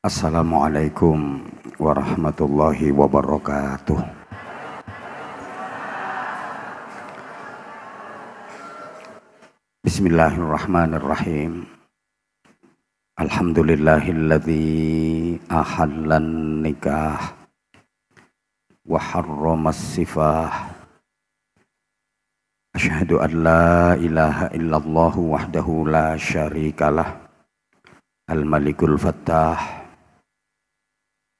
Assalamualaikum warahmatullahi wabarakatuh. Bismillahirrahmanirrahim. Alhamdulillahilladzi ahallan nikah wa harramas sifah. Asyhadu an la ilaha illallah wahdahu la syarikalah. Al-Malikul Fattah.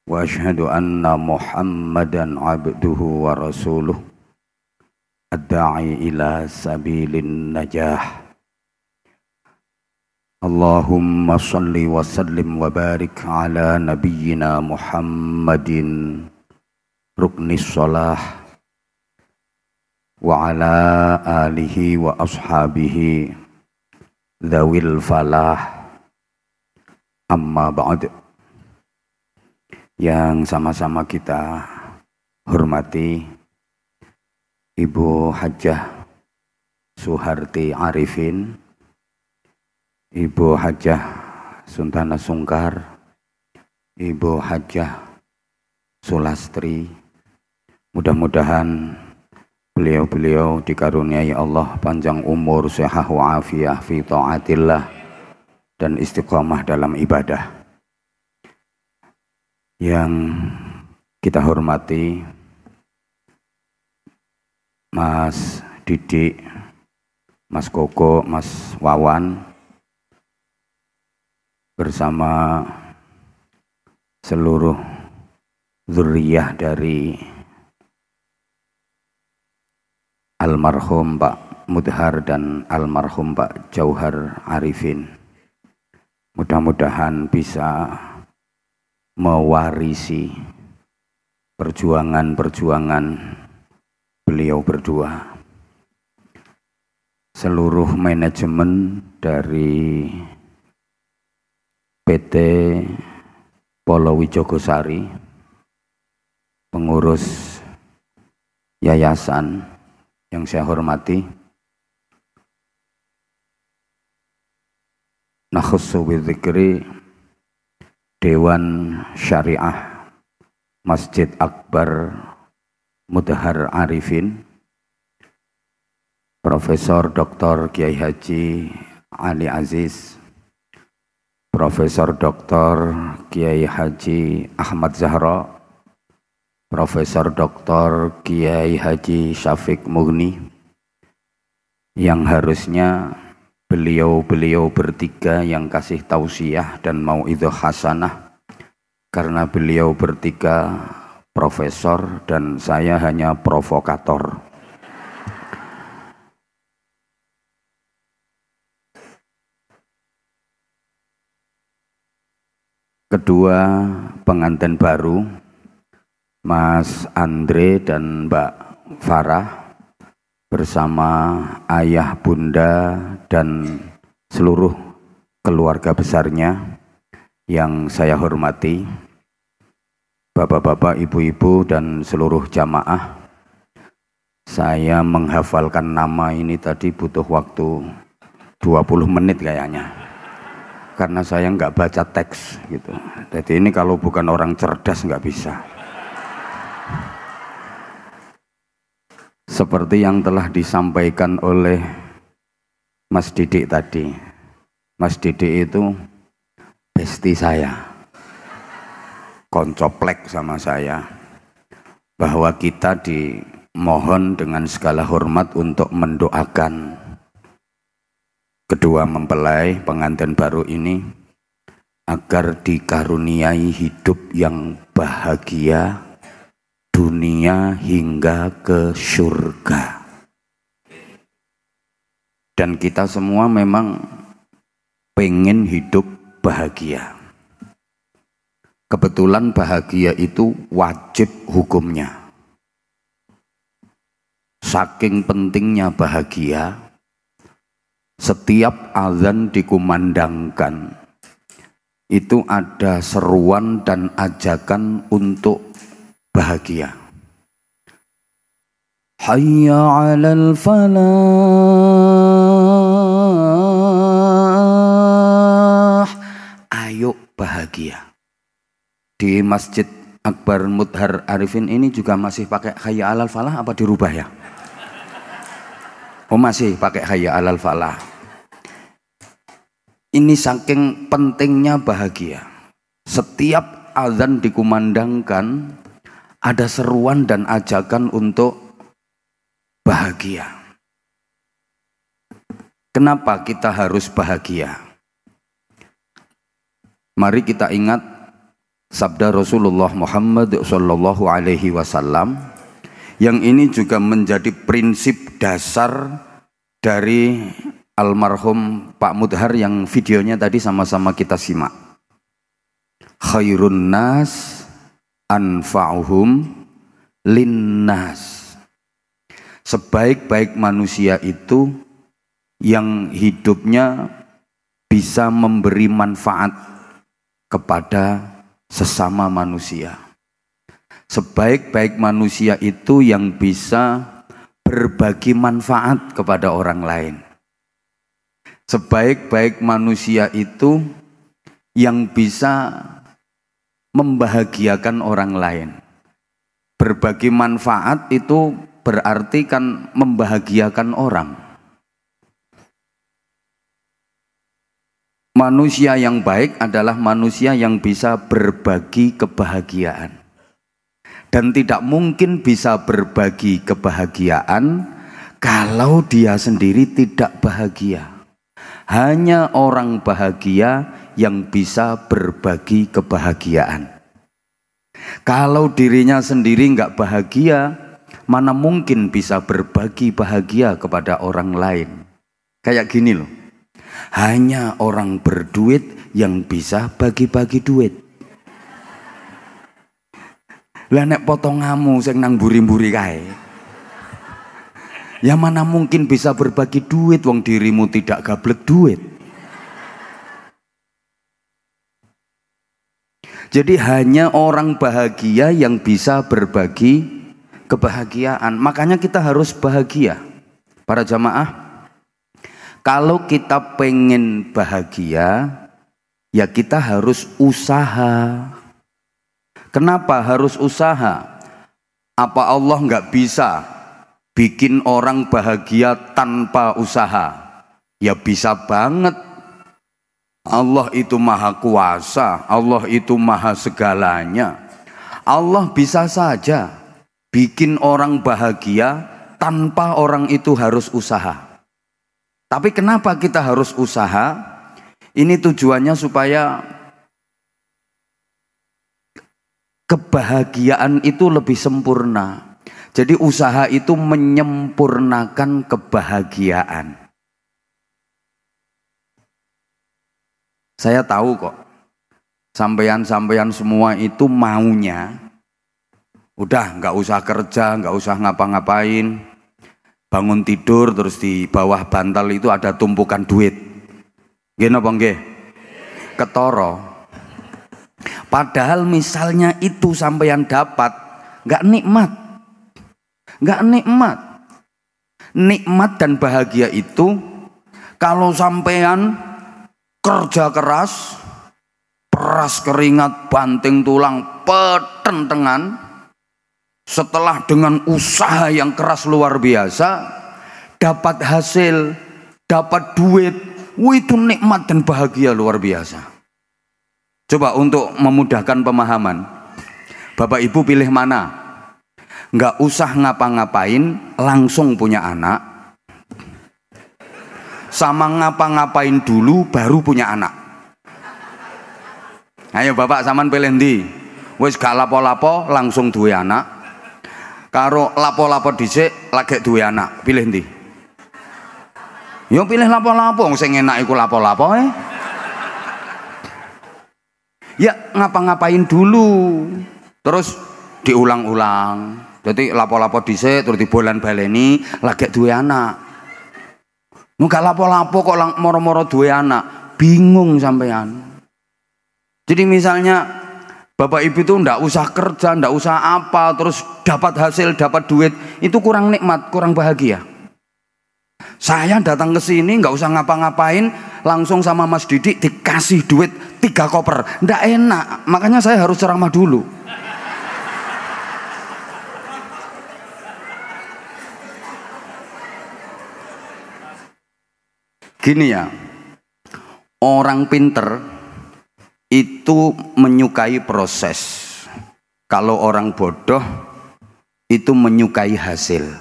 Wa asyhadu anna Muhammadan abduhu wa rasuluh ad-da'i ila sabilin najah. Allahumma salli wa sallim wa barik ala nabiyyina Muhammadin ruknis shalah wa ala alihi wa ashabihi dhawil falah. Amma ba'd. Yang sama-sama kita hormati Ibu Hajjah Suharti Arifin, Ibu Hajjah Suntana Sungkar, Ibu Hajjah Sulastri. Mudah-mudahan beliau-beliau dikaruniai Allah panjang umur, sehat wa afiyah fi ta'atillah dan istiqomah dalam ibadah. Yang kita hormati Mas Didik, Mas Koko, Mas Wawan, bersama seluruh zuriyah dari almarhum Pak Mudhar dan almarhum Pak Jauhar Arifin. Mudah-mudahan bisa mewarisi perjuangan-perjuangan beliau berdua. Seluruh manajemen dari PT Polowi Jogosari, pengurus yayasan yang saya hormati, nakhussu bidzikri Dewan Syariah Masjid Akbar Mudhar Arifin, Profesor Dr. Kiai Haji Ali Aziz, Profesor Dr. Kiai Haji Ahmad Zahra, Profesor Dr. Kiai Haji Syafiq Mughni, yang harusnya beliau-beliau bertiga yang kasih tausiah dan mauidhah hasanah, karena beliau bertiga profesor dan saya hanya provokator. Kedua pengantin baru, Mas Andre dan Mbak Farah, bersama ayah, bunda, dan seluruh keluarga besarnya yang saya hormati, bapak-bapak, ibu-ibu, dan seluruh jamaah. Saya menghafalkan nama ini tadi butuh waktu 20 menit kayaknya, karena saya nggak baca teks gitu. Jadi ini kalau bukan orang cerdas nggak bisa. Seperti yang telah disampaikan oleh Mas Didik tadi, Mas Didik itu besti saya, koncoplek sama saya, bahwa kita dimohon dengan segala hormat untuk mendoakan kedua mempelai pengantin baru ini agar dikaruniai hidup yang bahagia dunia hingga ke surga. Dan kita semua memang pengen hidup bahagia. Kebetulan bahagia itu wajib hukumnya. Saking pentingnya bahagia, setiap azan dikumandangkan itu ada seruan dan ajakan untuk bahagia. Hayya 'alal falah. Ayo bahagia. Di Masjid Akbar Mudhar Arifin ini juga masih pakai hayya alal falah apa dirubah ya? Oh masih pakai hayya alal falah. Ini saking pentingnya bahagia. Setiap azan dikumandangkan ada seruan dan ajakan untuk bahagia. Kenapa kita harus bahagia? Mari kita ingat sabda Rasulullah Muhammad sallallahu alaihi wasallam yang ini juga menjadi prinsip dasar dari almarhum Pak Mudhar yang videonya tadi sama-sama kita simak. Khairun nas anfa'uhum linnas. Sebaik-baik manusia itu yang hidupnya bisa memberi manfaat kepada sesama manusia. Sebaik-baik manusia itu yang bisa berbagi manfaat kepada orang lain. Sebaik-baik manusia itu yang bisa membahagiakan orang lain. Berbagi manfaat itu berarti kan membahagiakan orang. Manusia yang baik adalah manusia yang bisa berbagi kebahagiaan. Dan tidak mungkin bisa berbagi kebahagiaan kalau dia sendiri tidak bahagia. Hanya orang bahagia yang bisa berbagi kebahagiaan. Kalau dirinya sendiri nggak bahagia, mana mungkin bisa berbagi bahagia kepada orang lain. Kayak gini loh. Hanya orang berduit yang bisa bagi-bagi duit. Lah nek potonganmu sing nang mburi-mburi kae. Ya mana mungkin bisa berbagi duit wong dirimu tidak gablek duit. Jadi hanya orang bahagia yang bisa berbagi kebahagiaan. Makanya kita harus bahagia. Para jamaah, kalau kita pengen bahagia, ya kita harus usaha. Kenapa harus usaha? Apa Allah nggak bisa bikin orang bahagia tanpa usaha? Ya bisa banget. Allah itu maha kuasa, Allah itu maha segalanya. Allah bisa saja bikin orang bahagia tanpa orang itu harus usaha. Tapi kenapa kita harus usaha? Ini tujuannya supaya kebahagiaan itu lebih sempurna. Jadi usaha itu menyempurnakan kebahagiaan. Saya tahu kok, sampeyan-sampeyan semua itu maunya udah nggak usah kerja, nggak usah ngapa-ngapain, bangun tidur terus di bawah bantal itu ada tumpukan duit. Nggih napa nggih? Ketara. Padahal misalnya itu sampeyan dapat, nggak nikmat. Nggak nikmat. Nikmat dan bahagia itu kalau sampeyan kerja keras, peras keringat, banting tulang, petentengan, setelah dengan usaha yang keras luar biasa, dapat hasil, dapat duit, itu nikmat dan bahagia luar biasa. Coba untuk memudahkan pemahaman, Bapak Ibu pilih mana? Nggak usah ngapa-ngapain, langsung punya anak. Sama ngapa-ngapain dulu, baru punya anak. Ayo Bapak sampean pilih ndi? Wis gak lapo-lapo, langsung duwe anak. Karo lapo-lapo dhisik, lagi duwe anak. Pilih ndi? Yo pilih lapo-lapo, sing enak iku lapo-lapo Ya ngapa-ngapain dulu, terus diulang-ulang. Jadi lapo-lapo dhisik terus dibolan baleni lagi duwe anak. Nggak lapo-lapo kok moro-moro duwe anak, bingung sampean. Jadi misalnya Bapak Ibu itu ndak usah kerja, ndak usah apa, terus dapat hasil, dapat duit, itu kurang nikmat, kurang bahagia. Saya datang ke sini nggak usah ngapa-ngapain, langsung sama Mas Didik dikasih duit 3 koper, ndak enak. Makanya saya harus ceramah dulu. Gini ya, orang pinter itu menyukai proses. Kalau orang bodoh itu menyukai hasil.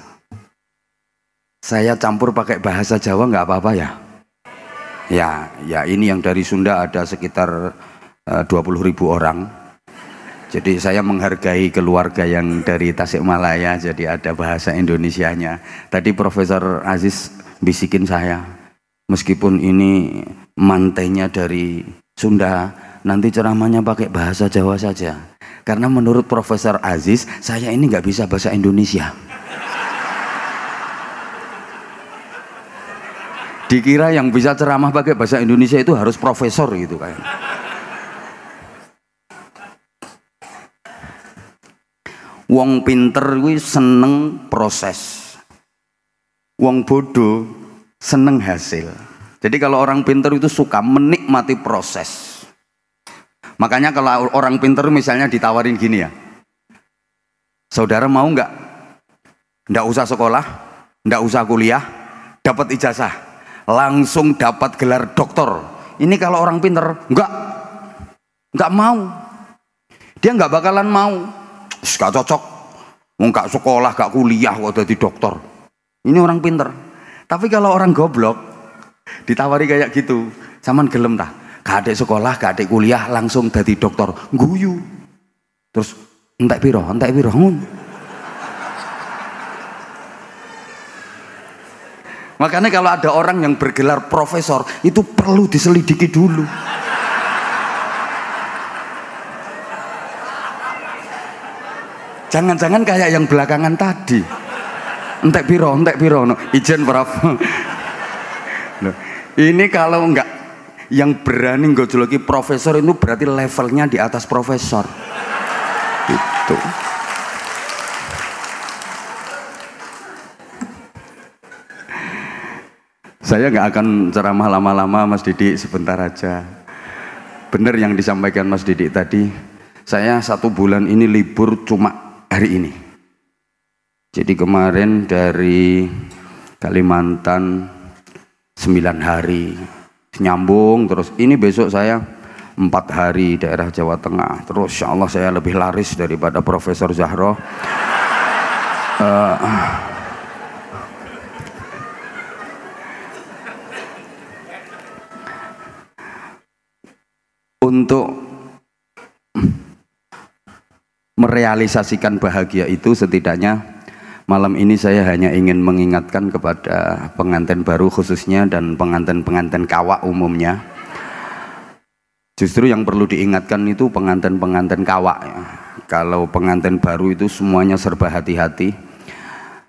Saya campur pakai bahasa Jawa nggak apa-apa ya? Ya ini yang dari Sunda ada sekitar 20.000 orang. Jadi saya menghargai keluarga yang dari Tasikmalaya, jadi ada bahasa Indonesianya. Tadi Profesor Aziz bisikin saya, meskipun ini mantainya dari Sunda, nanti ceramahnya pakai bahasa Jawa saja. Karena menurut Profesor Aziz, saya ini nggak bisa bahasa Indonesia. Dikira yang bisa ceramah pakai bahasa Indonesia itu harus profesor gitu kan. Wong pinter kuwi seneng proses. Wong bodoh seneng hasil. Jadi kalau orang pinter itu suka menikmati proses. Makanya kalau orang pinter misalnya ditawarin gini ya, saudara mau nggak usah sekolah, nggak usah kuliah, dapat ijazah, langsung dapat gelar doktor. Ini kalau orang pinter nggak mau, dia nggak bakalan mau. Gak cocok, nggak sekolah, nggak kuliah kok jadi dokter. Ini orang pinter. Tapi kalau orang goblok ditawari kayak gitu, saman gelem tah? Gak ada sekolah, gak ada kuliah, langsung jadi dokter, guyu. Terus entek piro ngun. Makanya kalau ada orang yang bergelar profesor itu perlu diselidiki dulu. Jangan-jangan kayak yang belakangan tadi. Entek piro no. Ijen Prof. Ini kalau enggak yang berani gojoloki profesor itu berarti levelnya di atas profesor. Gitu. Saya nggak akan ceramah lama-lama, Mas Didik, sebentar aja. Bener yang disampaikan Mas Didik tadi. Saya 1 bulan ini libur cuma hari ini. Jadi kemarin dari Kalimantan 9 hari nyambung, terus ini besok saya 4 hari daerah Jawa Tengah. Terus insya Allah saya lebih laris daripada Profesor Zahro. Untuk merealisasikan bahagia itu, setidaknya malam ini saya hanya ingin mengingatkan kepada pengantin baru khususnya dan pengantin-pengantin kawak umumnya. Justru yang perlu diingatkan itu pengantin-pengantin kawak ya. Kalau pengantin baru itu semuanya serba hati-hati.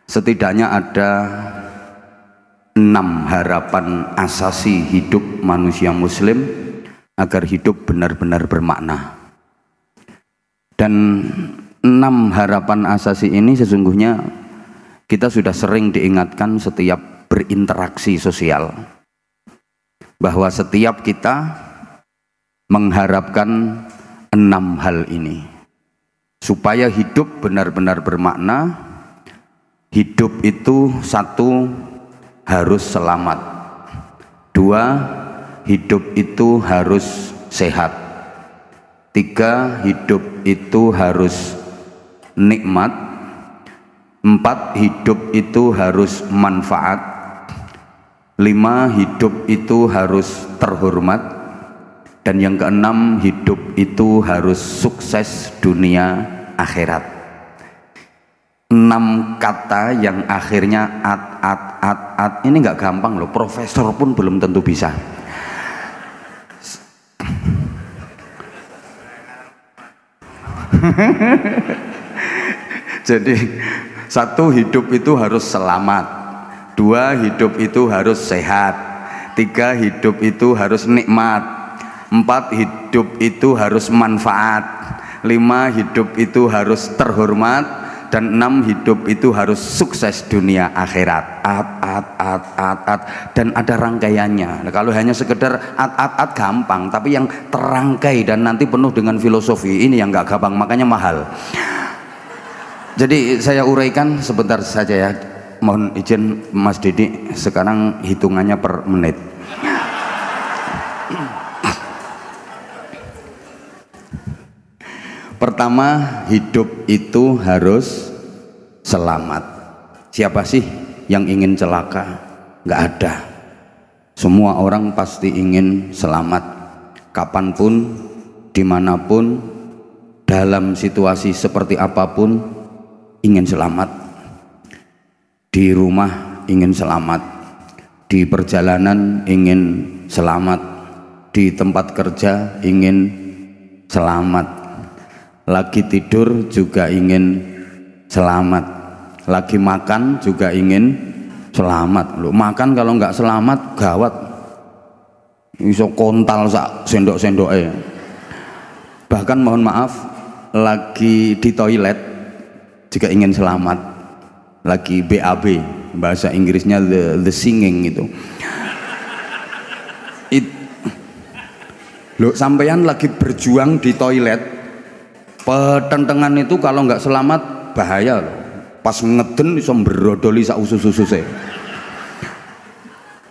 Setidaknya ada 6 harapan asasi hidup manusia muslim agar hidup benar-benar bermakna. Dan 6 harapan asasi ini sesungguhnya kita sudah sering diingatkan setiap berinteraksi sosial, bahwa setiap kita mengharapkan 6 hal ini supaya hidup benar-benar bermakna. Hidup itu 1, harus selamat. 2, hidup itu harus sehat. 3, hidup itu harus nikmat. 4, hidup itu harus manfaat. 5, hidup itu harus terhormat. Dan yang ke-6, hidup itu harus sukses dunia akhirat. 6 kata yang akhirnya at. Ini nggak gampang loh, profesor pun belum tentu bisa. Jadi 1, hidup itu harus selamat. 2, hidup itu harus sehat. 3, hidup itu harus nikmat. 4, hidup itu harus manfaat. 5, hidup itu harus terhormat. Dan 6, hidup itu harus sukses dunia akhirat. Dan ada rangkaiannya. Nah, kalau hanya sekedar gampang, tapi yang terangkai dan nanti penuh dengan filosofi, ini yang nggak gampang, makanya mahal. Jadi saya uraikan sebentar saja ya. Mohon izin Mas Didi, sekarang hitungannya per menit. Pertama, hidup itu harus selamat. Siapa sih yang ingin celaka? Nggak ada. Semua orang pasti ingin selamat. Kapanpun, dimanapun, dalam situasi seperti apapun, ingin selamat. Di rumah ingin selamat, di perjalanan ingin selamat, di tempat kerja ingin selamat. Lagi tidur juga ingin selamat, lagi makan juga ingin selamat. Loh, makan kalau nggak selamat gawat, iso kontal sak sendok-sendoknya. Bahkan mohon maaf, lagi di toilet juga ingin selamat, lagi BAB, bahasa Inggrisnya the singing itu. Loh, sampeyan lagi berjuang di toilet, petentengan itu kalau nggak selamat bahaya loh. Pas ngeden bisa berodoli sak usus-ususnya.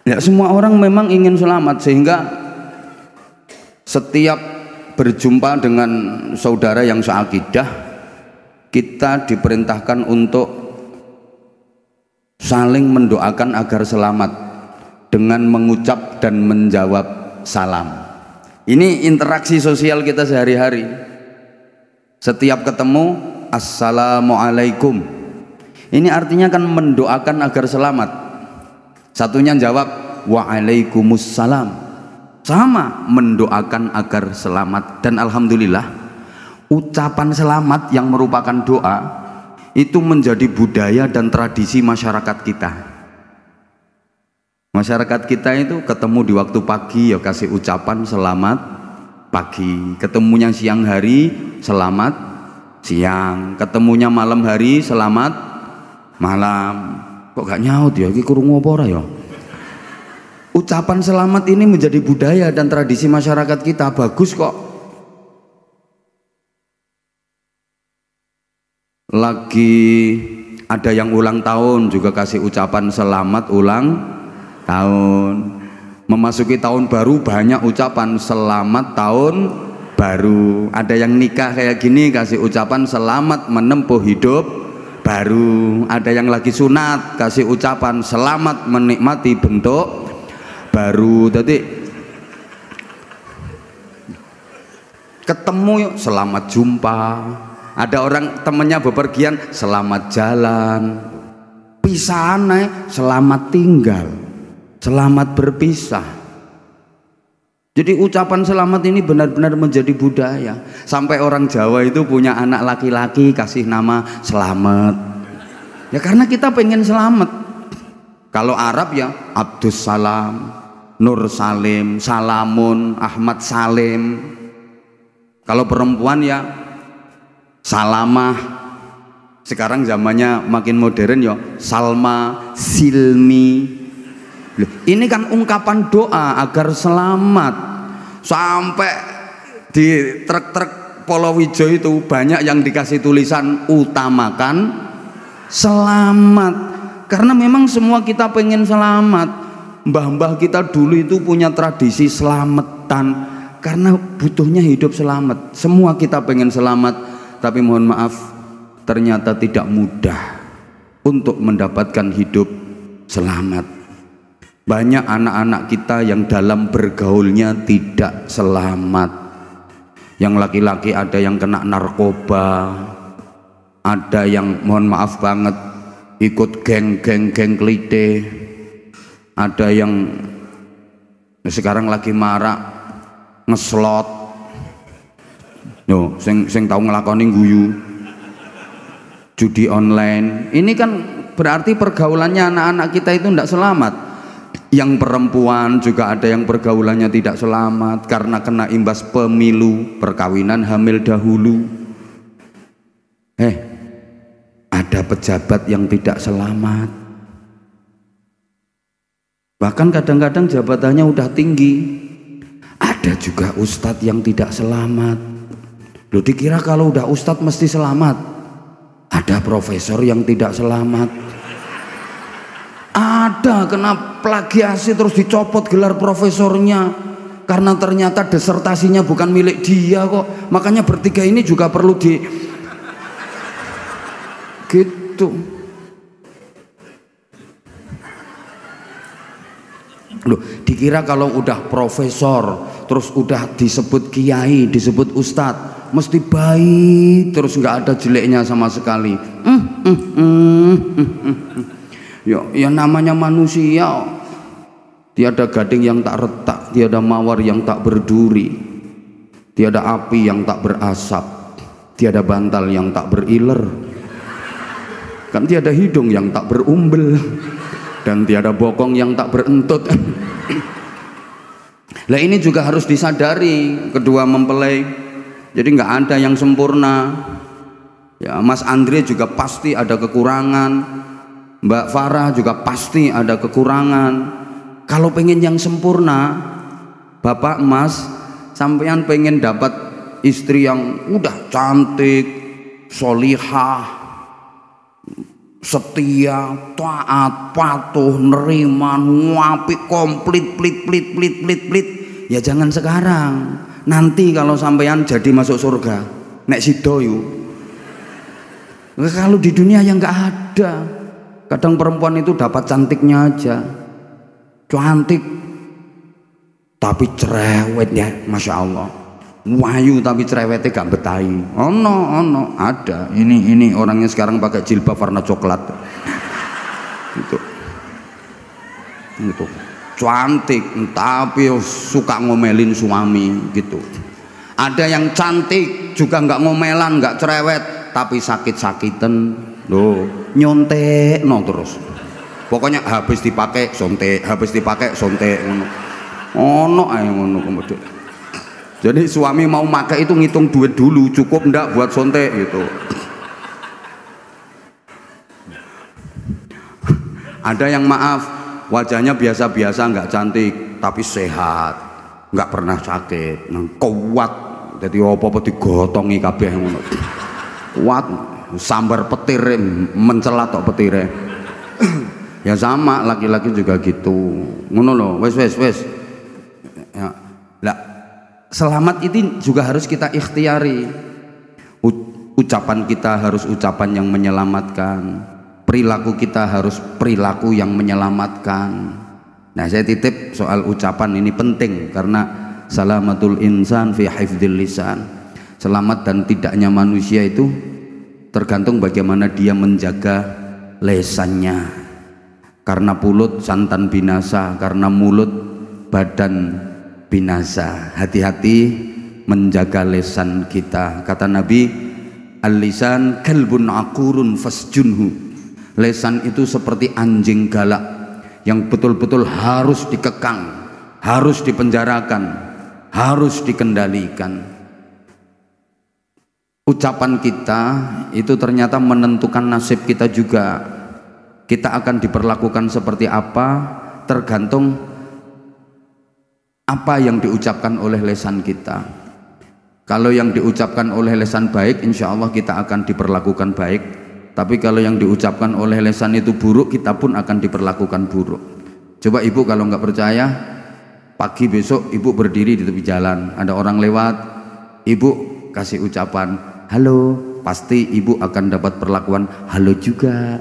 Ya, semua orang memang ingin selamat, sehingga setiap berjumpa dengan saudara yang seakidah, kita diperintahkan untuk saling mendoakan agar selamat dengan mengucap dan menjawab salam. Ini interaksi sosial kita sehari-hari. Setiap ketemu, assalamualaikum. Ini artinya kan mendoakan agar selamat. Satunya jawab waalaikumsalam. Sama, mendoakan agar selamat. Dan alhamdulillah, ucapan selamat yang merupakan doa itu menjadi budaya dan tradisi masyarakat kita. Masyarakat kita itu ketemu di waktu pagi ya kasih ucapan selamat pagi, ketemunya siang hari selamat siang, ketemunya malam hari selamat malam. Kok gak nyaut ya, ini kurung apa ora ya? Ucapan selamat ini menjadi budaya dan tradisi masyarakat kita, bagus kok. Lagi ada yang ulang tahun juga kasih ucapan selamat ulang tahun. Memasuki tahun baru banyak ucapan selamat tahun baru. Ada yang nikah kayak gini kasih ucapan selamat menempuh hidup baru. Ada yang lagi sunat kasih ucapan selamat menikmati bentuk baru. Jadi ketemu yuk selamat jumpa. Ada orang temennya bepergian selamat jalan. Pisahan selamat tinggal, selamat berpisah. Jadi ucapan selamat ini benar-benar menjadi budaya. Sampai orang Jawa itu punya anak laki-laki kasih nama Selamet. Ya karena kita pengen selamat. Kalau Arab ya Abdus Salam, Nur Salim, Salamun, Ahmad Salim. Kalau perempuan ya Salamah. Sekarang zamannya makin modern ya Salma, Silmi. Ini kan ungkapan doa agar selamat. Sampai di truk-truk Polowijo itu banyak yang dikasih tulisan utamakan selamat. Karena memang semua kita pengen selamat. Mbah-mbah kita dulu itu punya tradisi selamatan, karena butuhnya hidup selamat. Semua kita pengen selamat, tapi mohon maaf, ternyata tidak mudah untuk mendapatkan hidup selamat. Banyak anak-anak kita yang dalam bergaulnya tidak selamat. Yang laki-laki ada yang kena narkoba, ada yang mohon maaf banget ikut geng klite, ada yang sekarang lagi marak ngeslot. Yo, sing tahu ngelakoni guyu, judi online. Ini kan berarti pergaulannya anak-anak kita itu tidak selamat. Yang perempuan juga ada yang pergaulannya tidak selamat karena kena imbas pemilu, perkawinan hamil dahulu. Ada pejabat yang tidak selamat. Bahkan kadang-kadang jabatannya udah tinggi. Ada juga ustadz yang tidak selamat. Loh, dikira kalau udah ustadz mesti selamat. Ada profesor yang tidak selamat. Ada kena plagiasi terus dicopot gelar profesornya karena ternyata disertasinya bukan milik dia kok. Makanya bertiga ini juga perlu gitu. Loh, dikira kalau udah profesor terus udah disebut kiai, disebut ustadz mesti baik terus, nggak ada jeleknya sama sekali. Ya namanya manusia, tiada gading yang tak retak, tiada mawar yang tak berduri, tiada api yang tak berasap, tiada bantal yang tak beriler, kan tiada hidung yang tak berumbel, dan tiada bokong yang tak berentut. Lah ini juga harus disadari kedua mempelai. Jadi nggak ada yang sempurna. Ya, Mas Andre juga pasti ada kekurangan, Mbak Farah juga pasti ada kekurangan. Kalau pengen yang sempurna, Bapak Mas, sampean pengen dapat istri yang udah cantik, solihah, setia, taat, patuh, nerima, nguapi, komplit, plit. Ya jangan sekarang. Nanti kalau sampean jadi masuk surga, nek sido yu. Kalau di dunia yang nggak ada. Kadang perempuan itu dapat cantiknya aja, cantik tapi cerewet ya, masya Allah. Wayu tapi cerewetnya gak betahi. Ono ada. Ini orangnya sekarang pakai jilbab warna coklat. Itu cantik tapi suka ngomelin suami gitu. Ada yang cantik juga nggak ngomelan, nggak cerewet, tapi sakit-sakitan. Loh, nyontek no terus. Pokoknya habis dipakai sontek, habis dipakai sontek. Ono ae ngono kemudian. Jadi suami mau pakai itu ngitung duit dulu, cukup ndak buat sontek gitu. Ada yang maaf, wajahnya biasa-biasa, nggak cantik, tapi sehat, nggak pernah sakit, kuat. Jadi apa-apa digotongi kabeh ngono. Kuat, sambar petir mencelat tok petire. Ya sama, laki-laki juga gitu. Ngono lho, wes. Ya, lah, selamat itu juga harus kita ikhtiari. Ucapan kita harus ucapan yang menyelamatkan. Perilaku kita harus perilaku yang menyelamatkan. Nah, saya titip soal ucapan ini penting karena salamatul insan fi hifdzil lisan. Selamat dan tidaknya manusia itu tergantung bagaimana dia menjaga lesannya. Karena mulut santan binasa, karena mulut badan binasa. Hati-hati menjaga lesan kita. Kata Nabi, al-lisan kalbun aqurun fasjunhu. Lesan itu seperti anjing galak yang betul-betul harus dikekang, harus dipenjarakan, harus dikendalikan. Ucapan kita itu ternyata menentukan nasib kita juga. Kita akan diperlakukan seperti apa tergantung apa yang diucapkan oleh lesan kita. Kalau yang diucapkan oleh lesan baik, insya Allah kita akan diperlakukan baik. Tapi kalau yang diucapkan oleh lesan itu buruk, kita pun akan diperlakukan buruk. Coba ibu kalau nggak percaya, pagi besok ibu berdiri di tepi jalan, ada orang lewat, ibu kasih ucapan halo, pasti ibu akan dapat perlakuan halo juga.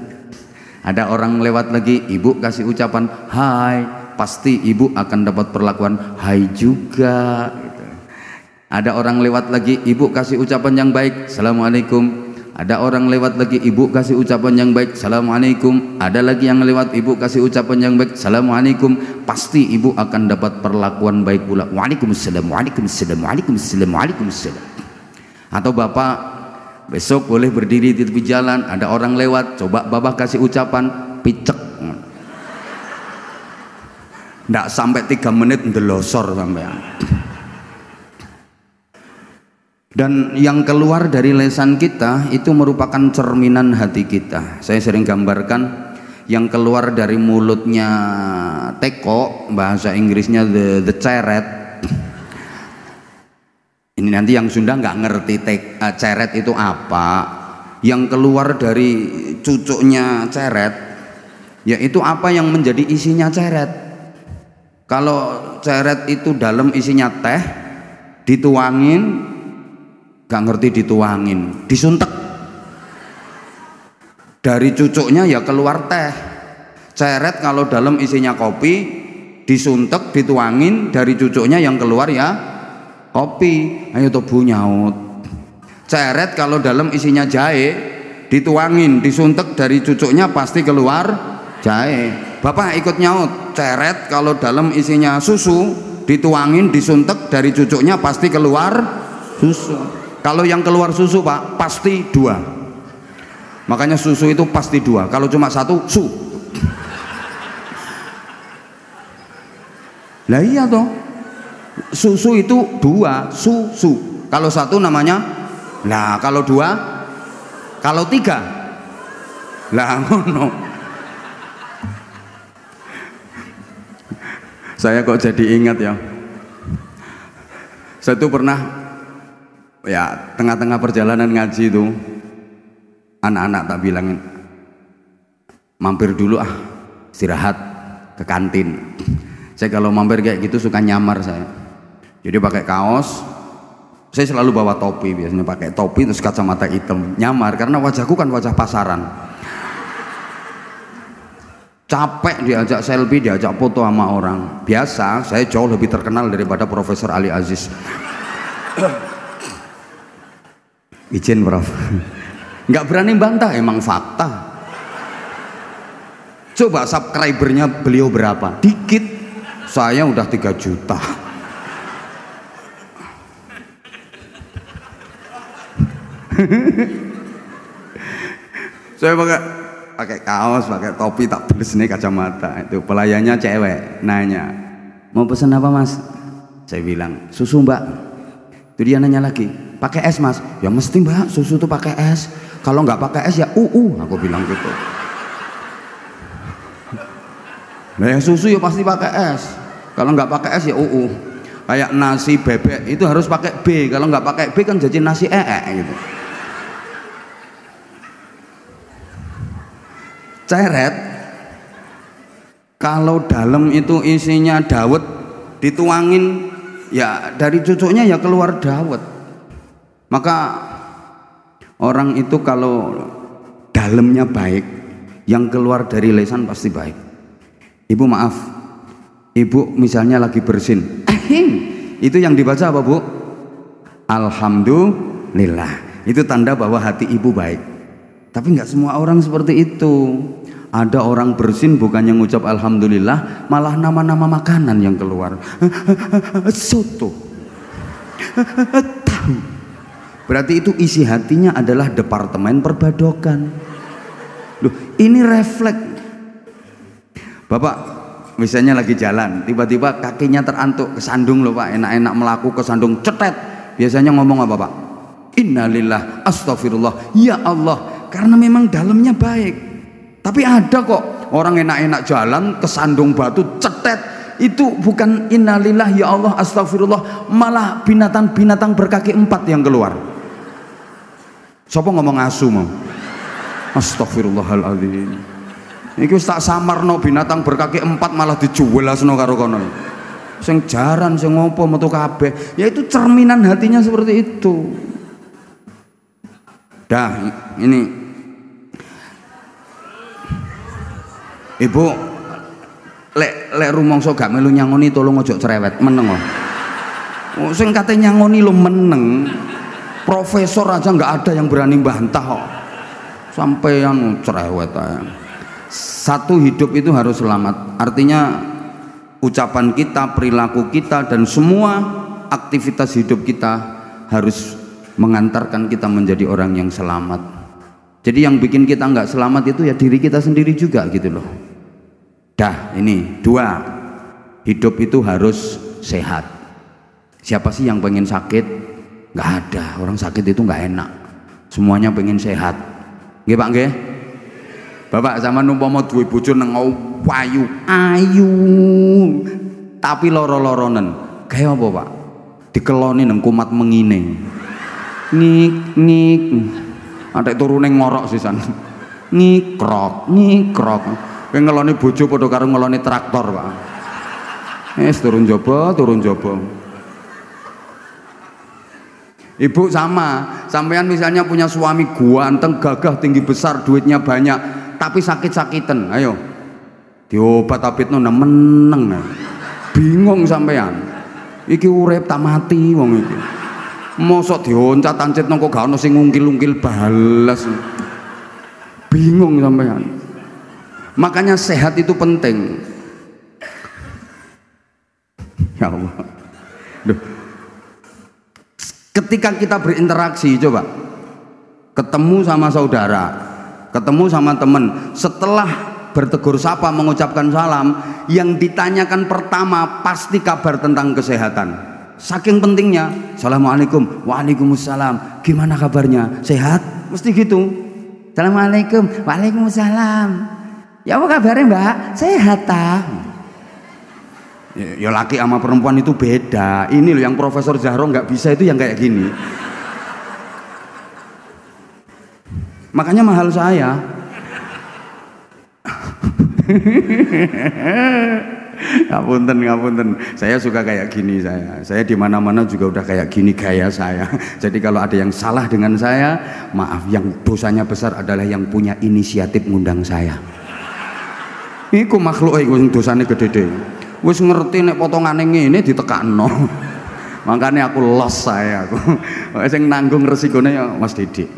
Ada orang lewat lagi, ibu kasih ucapan hai, pasti ibu akan dapat perlakuan hai juga gitu. Ada orang lewat lagi, ibu kasih ucapan yang baik, assalamualaikum. Ada orang lewat lagi, ibu kasih ucapan yang baik, assalamualaikum. Ada lagi yang lewat, ibu kasih ucapan yang baik, assalamualaikum. Pasti ibu akan dapat perlakuan baik pula, waalaikumsalam, waalaikumsalam, waalaikumsalam, waalaikumsalam. Atau bapak besok boleh berdiri di tepi jalan, ada orang lewat, coba bapak kasih ucapan picek. Nggak sampai 3 menit ndelosor sampean. Dan yang keluar dari lisan kita itu merupakan cerminan hati kita. Saya sering gambarkan yang keluar dari mulutnya teko, bahasa Inggrisnya the ceret. Ini nanti yang Sunda nggak ngerti ceret itu apa. Yang keluar dari cucuknya ceret, yaitu apa yang menjadi isinya ceret. Kalau ceret itu dalam isinya teh, dituangin, nggak ngerti dituangin, disuntek. Dari cucuknya ya keluar teh. Ceret kalau dalam isinya kopi, disuntek, dituangin, dari cucuknya yang keluar ya kopi. Ayo tobu nyaut. Ceret kalau dalam isinya jahe, dituangin, disuntek, dari cucuknya pasti keluar jahe. Bapak ikut nyaut. Ceret kalau dalam isinya susu, dituangin, disuntek, dari cucuknya pasti keluar susu. Kalau yang keluar susu Pak, pasti dua. Makanya susu itu pasti dua. Kalau cuma satu, su. Lah iya toh. Susu itu dua, susu. Kalau satu namanya, lah kalau dua, kalau tiga, lah ngono. Saya kok jadi ingat ya. Saya tuh pernah ya tengah-tengah perjalanan ngaji itu, anak-anak tak bilangin, mampir dulu istirahat ke kantin. Saya kalau mampir kayak gitu suka nyamar saya. Jadi pakai kaos, saya selalu bawa topi, biasanya pakai topi terus kacamata hitam, nyamar karena wajahku kan wajah pasaran. Capek diajak selfie, diajak foto sama orang. Biasa, saya jauh lebih terkenal daripada Profesor Ali Aziz. Izin Prof. Nggak berani bantah, emang fakta. Coba subscribernya beliau berapa? Dikit. Saya udah 3 juta. Saya pakai kaos, pakai topi, tak beres nih kacamata. Itu pelayannya cewek, nanya, mau pesan apa Mas? Saya bilang, susu Mbak. Itu dia nanya lagi, pakai es Mas? Ya mesti Mbak, susu tuh pakai es. Kalau nggak pakai es ya aku bilang gitu. Nah yang susu ya pasti pakai es. Kalau nggak pakai es ya Kayak nasi bebek itu harus pakai B. Kalau nggak pakai B kan jadi nasi gitu. Ceret kalau dalam itu isinya dawet, dituangin ya dari cucuknya ya keluar dawet. Maka orang itu kalau dalamnya baik, yang keluar dari lisan pasti baik. Ibu maaf, ibu misalnya lagi bersin, itu yang dibaca apa Bu? Alhamdulillah. Itu tanda bahwa hati ibu baik. Tapi nggak semua orang seperti itu. Ada orang bersin bukannya ngucap alhamdulillah, malah nama-nama makanan yang keluar. Soto, tahu. Berarti itu isi hatinya adalah departemen perbadokan. Loh, ini refleks. Bapak misalnya lagi jalan, tiba-tiba kakinya terantuk, kesandung loh Pak, enak-enak melaku kesandung, cetet. Biasanya ngomong apa Pak? Innalillah, astagfirullah, ya Allah, karena memang dalamnya baik. Tapi ada kok orang enak-enak jalan kesandung batu cetet, itu bukan innalillah ya Allah astagfirullah, malah binatang-binatang berkaki 4 yang keluar. Sopo ngomong asu mau? Astagfirullahaladzim. Iki wis tak samarno binatang berkaki 4 malah dijuwelasno karo kono. Sing jaran sing ngopo metu kabeh. Ya itu cerminan hatinya seperti itu. Dah ini Ibu, lek rumangsa gak melu nyangoni tolong ojo cerewet, meneng kok. Sing kate nyangoni lo meneng. Profesor aja nggak ada yang berani bantah kok. Sampeyan cerewet aja. Satu hidup itu harus selamat. Artinya ucapan kita, perilaku kita dan semua aktivitas hidup kita harus mengantarkan kita menjadi orang yang selamat. Jadi yang bikin kita nggak selamat itu ya diri kita sendiri juga gitu loh. Dah ini 2, hidup itu harus sehat. Siapa sih yang pengen sakit? Nggak ada, orang sakit itu nggak enak. Semuanya pengen sehat. Nggih Pak nggih? Bapak sama numpama duwe bojo nang ayu, tapi loro-loronen. Kayak apa Pak? Dikeloni nang kumat mengine. Ngik. Atek turune ngorok sisan. Ngikrok. Kowe ngeloni bojo padha karo ngeloni traktor, Pak. Turun jaba. Ibu sama, sampean misalnya punya suami ganteng, gagah, tinggi besar, duitnya banyak, tapi sakit-sakitan, ayo diobat-obitno meneng. Bingung sampean. Iki urip tak mati wong iki. Mosok dioncat-ancit nang kok gak ono sing ngungkil-ungkil balas. Bingung sampean. Makanya sehat itu penting. Ya Allah. Duh. Ketika kita berinteraksi, coba ketemu sama saudara, ketemu sama teman, setelah bertegur sapa, mengucapkan salam, yang ditanyakan pertama pasti kabar tentang kesehatan. Saking pentingnya. Assalamualaikum. Waalaikumsalam. Gimana kabarnya? Sehat? Mesti gitu. Assalamualaikum. Waalaikumsalam. Ya apa kabarnya Mbak? Sehat tak? Ya laki sama perempuan itu beda. Ini loh yang Profesor Zahro nggak bisa itu yang kayak gini. Makanya mahal saya. Ngapunten. Saya suka kayak gini saya di mana-mana juga udah kayak gini gaya saya. Jadi kalau ada yang salah dengan saya, maaf, yang dosanya besar adalah yang punya inisiatif ngundang saya. Iku makhluk iku sing dosane gede-gede. Wis ngerti nek potongane ngene ditekakno. Makanya aku los saya aku. Sing nanggung resikone ya Mas Didik.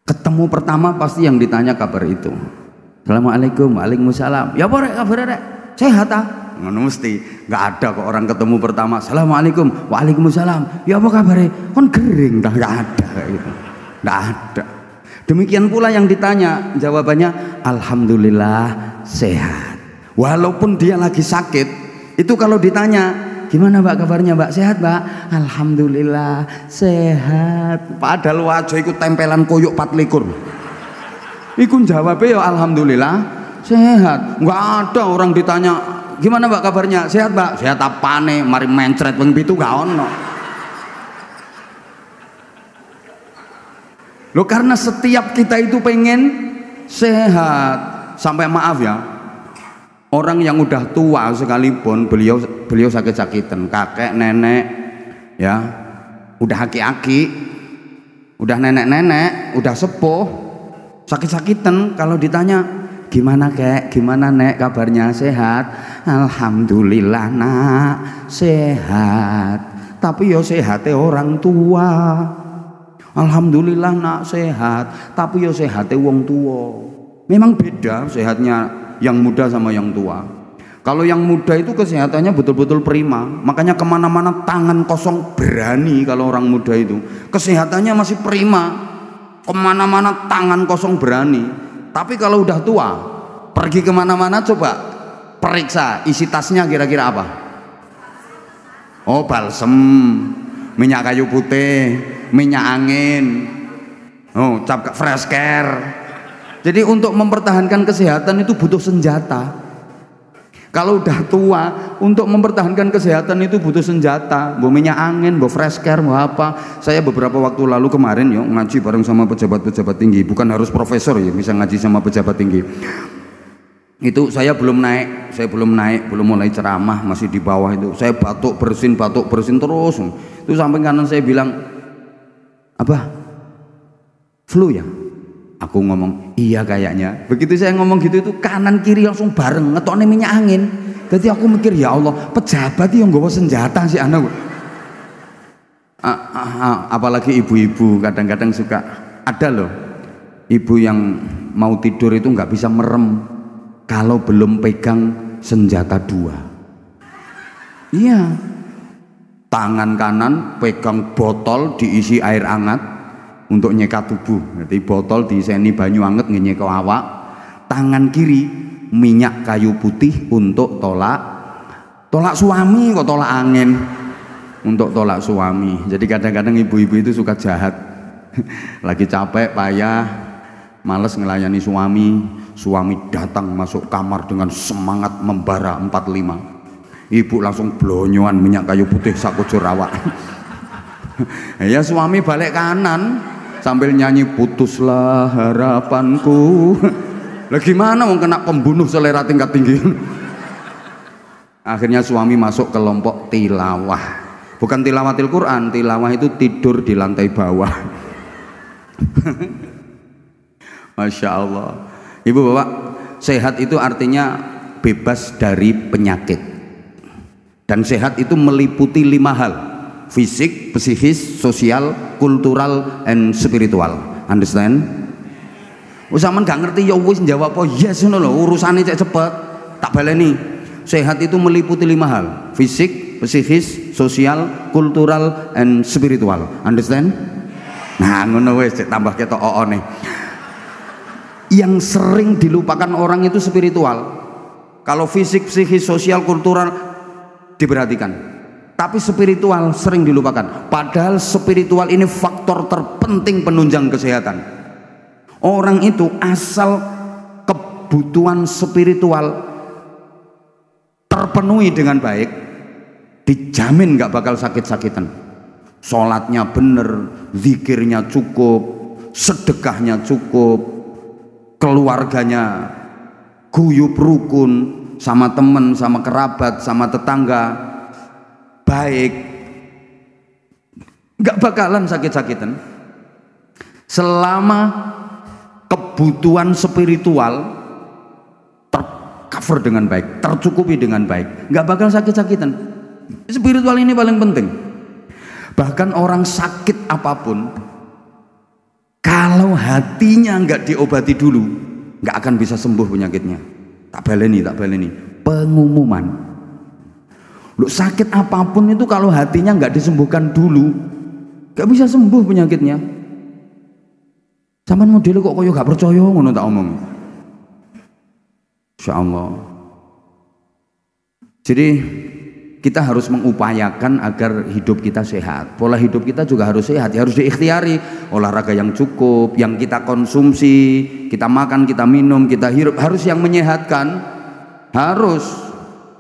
Ketemu pertama pasti yang ditanya kabar itu. Assalamualaikum. Waalaikumsalam. Ya apa rek kabar rek? Sehat ah? Ngono mesti. Enggak ada kok orang ketemu pertama Assalamualaikum. Waalaikumsalam. Ya apa kabare? Kon gering dah, enggak ada kayak gitu. Enggak ada. Demikian pula yang ditanya, jawabannya alhamdulillah sehat. Walaupun dia lagi sakit, itu kalau ditanya, gimana Mbak kabarnya Mbak? Sehat Mbak? Alhamdulillah sehat. Padahal wajah iku tempelan koyok 24. Iku jawabnya ya alhamdulillah sehat. Enggak ada orang ditanya, gimana Mbak kabarnya? Sehat Mbak? Sehat apane? Mari mencret ping 7 gak ono. Loh karena setiap kita itu pengen sehat. Sampai maaf ya, orang yang udah tua sekalipun beliau sakit-sakitan, kakek, nenek, ya, udah aki-aki, udah nenek-nenek, udah sepuh, sakit-sakitan. Kalau ditanya gimana kek, gimana nek kabarnya? Sehat? Alhamdulillah nak sehat. Tapi yo sehatnya orang tua. Alhamdulillah nak sehat, tapi yo sehatnya wong tua. Memang beda sehatnya yang muda sama yang tua. Kalau yang muda itu kesehatannya betul-betul prima, makanya kemana-mana tangan kosong berani. Kalau orang muda itu kesehatannya masih prima, kemana-mana tangan kosong berani. Tapi kalau udah tua, pergi kemana-mana coba periksa isi tasnya kira-kira apa? Oh balsem, minyak kayu putih, minyak angin, oh cap fresh care. Jadi untuk mempertahankan kesehatan itu butuh senjata. Kalau udah tua, untuk mempertahankan kesehatan itu butuh senjata. Mau minyak angin, mau fresh care, mau apa. Saya beberapa waktu lalu kemarin yo ngaji bareng sama pejabat-pejabat tinggi. Bukan harus profesor ya, bisa ngaji sama pejabat tinggi. Itu saya belum naik, belum mulai ceramah, masih di bawah itu. Saya batuk bersin terus. Itu sampai kanan saya bilang, "Abah, flu ya?" Aku ngomong, "Iya kayaknya." Begitu saya ngomong gitu itu kanan kiri langsung bareng ngetokne minyak angin. Jadi aku mikir, ya Allah, pejabat yang nggawa senjata sih anak. Apalagi ibu-ibu kadang-kadang suka ada loh. Ibu yang mau tidur itu nggak bisa merem kalau belum pegang senjata 2. Iya. Tangan kanan pegang botol diisi air hangat untuk nyekat tubuh. Jadi botol diiseni banyu anget ngenyek awak. Tangan kiri minyak kayu putih untuk tolak Tolak suami kok tolak angin. Untuk tolak suami. Jadi kadang-kadang ibu-ibu itu suka jahat. Lagi capek, payah, males ngelayani suami. Suami datang masuk kamar dengan semangat membara 45. Ibu langsung blonyoan minyak kayu putih sakujur awak. Ya suami balik kanan sambil nyanyi putuslah harapanku. Lah gimana mau kena pembunuh selera tingkat tinggi. Akhirnya suami masuk kelompok tilawah. Bukan tilawatil Quran, tilawah itu tidur di lantai bawah. Masya Allah. Ibu bapak, sehat itu artinya bebas dari penyakit. Dan sehat itu meliputi 5 hal: fisik, psikis, sosial, kultural, and spiritual. Understand? Usahaman gak ngerti ya wis jawab apa yes ngono lho, urusane cek cepet. Tak baleni. Sehat itu meliputi 5 hal: fisik, psikis, sosial, kultural, and spiritual. Understand? Nah, ngono wis cek tambah ketok oone. Yang sering dilupakan orang itu spiritual. Kalau fisik, psikis, sosial, kultural diperhatikan. Tapi spiritual sering dilupakan. Padahal spiritual ini faktor terpenting penunjang kesehatan. Orang itu asal kebutuhan spiritual terpenuhi dengan baik, dijamin gak bakal sakit-sakitan. Sholatnya bener, zikirnya cukup, sedekahnya cukup, keluarganya guyub rukun, sama temen, sama kerabat, sama tetangga baik, gak bakalan sakit-sakitan selama kebutuhan spiritual tercover dengan baik, tercukupi dengan baik, nggak bakal sakit-sakitan. Spiritual ini paling penting. Bahkan orang sakit apapun, kalau hatinya nggak diobati dulu, nggak akan bisa sembuh penyakitnya. Tak baleni. Pengumuman. Lu sakit apapun itu kalau hatinya nggak disembuhkan dulu, nggak bisa sembuh penyakitnya. Sampeyan model kok koyo gak percaya ngono tak omong. Insyaallah. Jadi kita harus mengupayakan agar hidup kita sehat. Pola hidup kita juga harus sehat, ya harus diikhtiari. Olahraga yang cukup, yang kita konsumsi, kita makan, kita minum, kita hirup harus yang menyehatkan. Harus.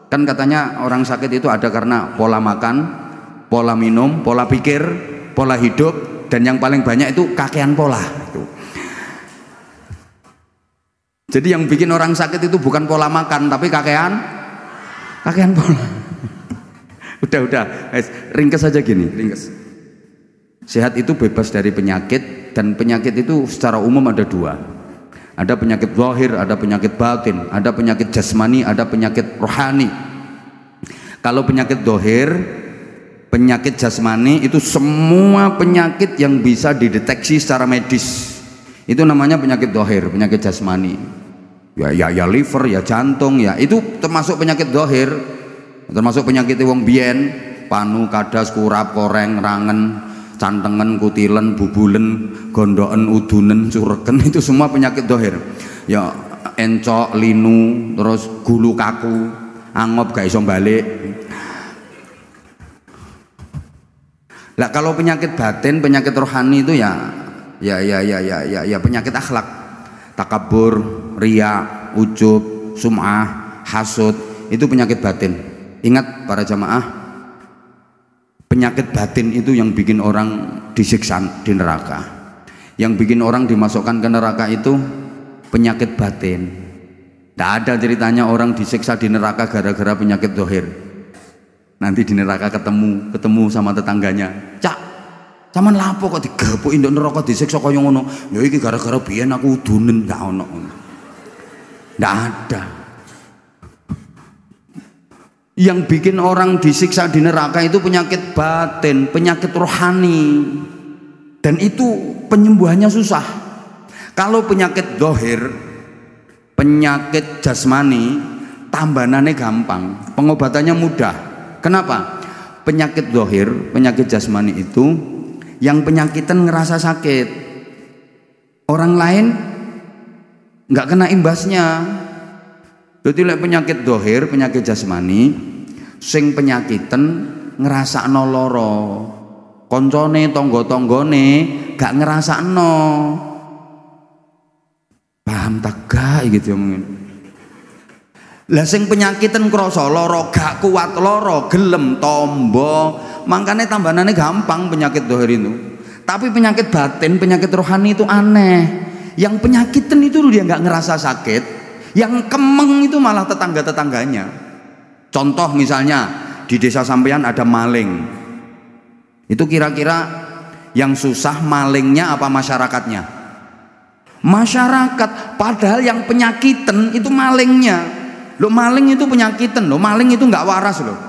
Kan katanya orang sakit itu ada karena pola makan, pola minum, pola pikir, pola hidup, dan yang paling banyak itu kakean pola. Jadi yang bikin orang sakit itu bukan pola makan, tapi kakean pola. Udah, ringkes aja gini, ringkes. Sehat itu bebas dari penyakit, dan penyakit itu secara umum ada 2. Ada penyakit zahir, ada penyakit batin, ada penyakit jasmani, ada penyakit rohani. Kalau penyakit zahir, penyakit jasmani itu semua penyakit yang bisa dideteksi secara medis. Itu namanya penyakit zahir, penyakit jasmani. Ya liver, ya jantung, ya itu termasuk penyakit zahir. Termasuk penyakit wong biyen, panu, kadas, kurap, koreng, rangen, cantengen, kutilen, bubulen, gondoken, udunen, sureken, itu semua penyakit zahir. Ya encok, linu, terus gulu kaku, angop gak iso balik. Lah kalau penyakit batin, penyakit rohani itu ya penyakit akhlak. Takabur, riya, ujub, sum'ah, hasud, itu penyakit batin. Ingat para jamaah, penyakit batin itu yang bikin orang disiksa di neraka. Yang bikin orang dimasukkan ke neraka itu penyakit batin. Tidak ada ceritanya orang disiksa di neraka gara-gara penyakit zahir. Nanti di neraka ketemu sama tetangganya, "Cak, sampean lapo kok digepuki ndok neraka disiksa kaya ngono?" "Ya iki gara-gara biyen aku udunen." Ndak ono. Ndak ada. Yang bikin orang disiksa di neraka itu penyakit batin, penyakit rohani. Dan itu penyembuhannya susah. Kalau penyakit zahir, penyakit jasmani, tambanannya gampang, pengobatannya mudah. Kenapa? Penyakit zahir, penyakit jasmani itu yang penyakitan ngerasa sakit, orang lain nggak kena imbasnya. Jadi penyakit zahir, penyakit jasmani, sing penyakiten ngrasakno lara, koncone tangga-tanggane gak ngrasakno. Paham tak gak iki diomongin? Lah sing penyakiten krasa lara gak kuat lara gelem tombo, makane tambanane gampang penyakit dohir itu. Tapi penyakit batin, penyakit rohani itu aneh. Yang penyakitan itu dia nggak ngerasa sakit, yang kemeng itu malah tetangga-tetangganya. Contoh misalnya di desa sampean ada maling, itu kira-kira yang susah malingnya apa masyarakatnya? Masyarakat. Padahal yang penyakitan itu malingnya. Lo maling itu penyakitan, lo maling itu nggak waras loh.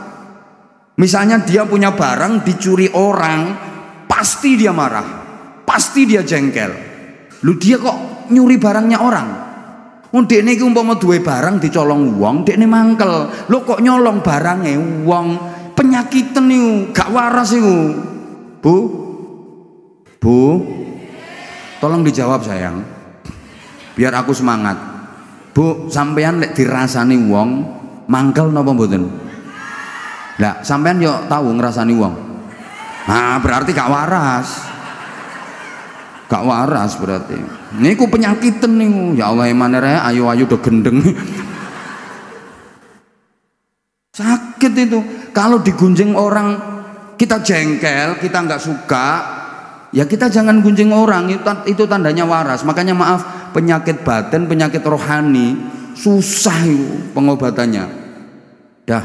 Misalnya dia punya barang dicuri orang, pasti dia marah, pasti dia jengkel. Lu dia kok nyuri barangnya orang? Dekne iki umpama duwe barang dicolong wong, dekne mangkel. Lu kok nyolong barange wong? Penyakitan niku, gak waras iku. Bu, tolong dijawab sayang, biar aku semangat. Bu, sampean lek dirasani wong mangkel napa mboten? Lah, sampean yo tahu ngrasani wong. Nah, berarti gak waras. Gak waras berarti. Niku penyakitan niku. Ya Allah emane rek ayu-ayu do gendeng. Sakit itu. Kalau digunjing orang kita jengkel, kita nggak suka, ya kita jangan gunjing orang, itu tandanya waras. Makanya maaf, penyakit batin, penyakit rohani susah itu pengobatannya. Dah,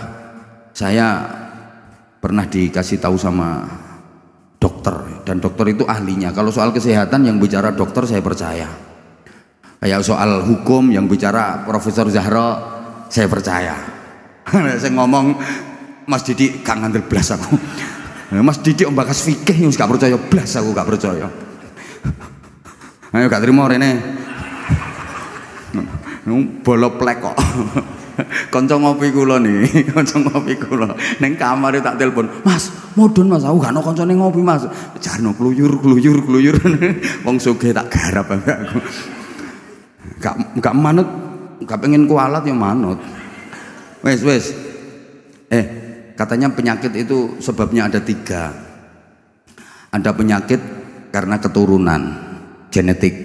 saya pernah dikasih tahu sama dokter, dan dokter itu ahlinya. Kalau soal kesehatan yang bicara dokter saya percaya. Kayak soal hukum yang bicara Profesor Zahra saya percaya. Saya ngomong Mas Didik gak ngandel blas aku. Mas Didik ombakas fikih gak percaya blas aku, gak percaya. Ayo gak terima rene. Bolok plek kok. Kanca ngopi kula nih, kanca ngopi kula ning kamar tak telepon, "Mas, mudhun Mas, aku gak ono kancane ngopi Mas." Jarno kluyur. Wong sugih tak garap aku. Gak manut, gak pengen kualat ya manut. Wes. Katanya penyakit itu sebabnya ada 3. Ada penyakit karena keturunan, genetik.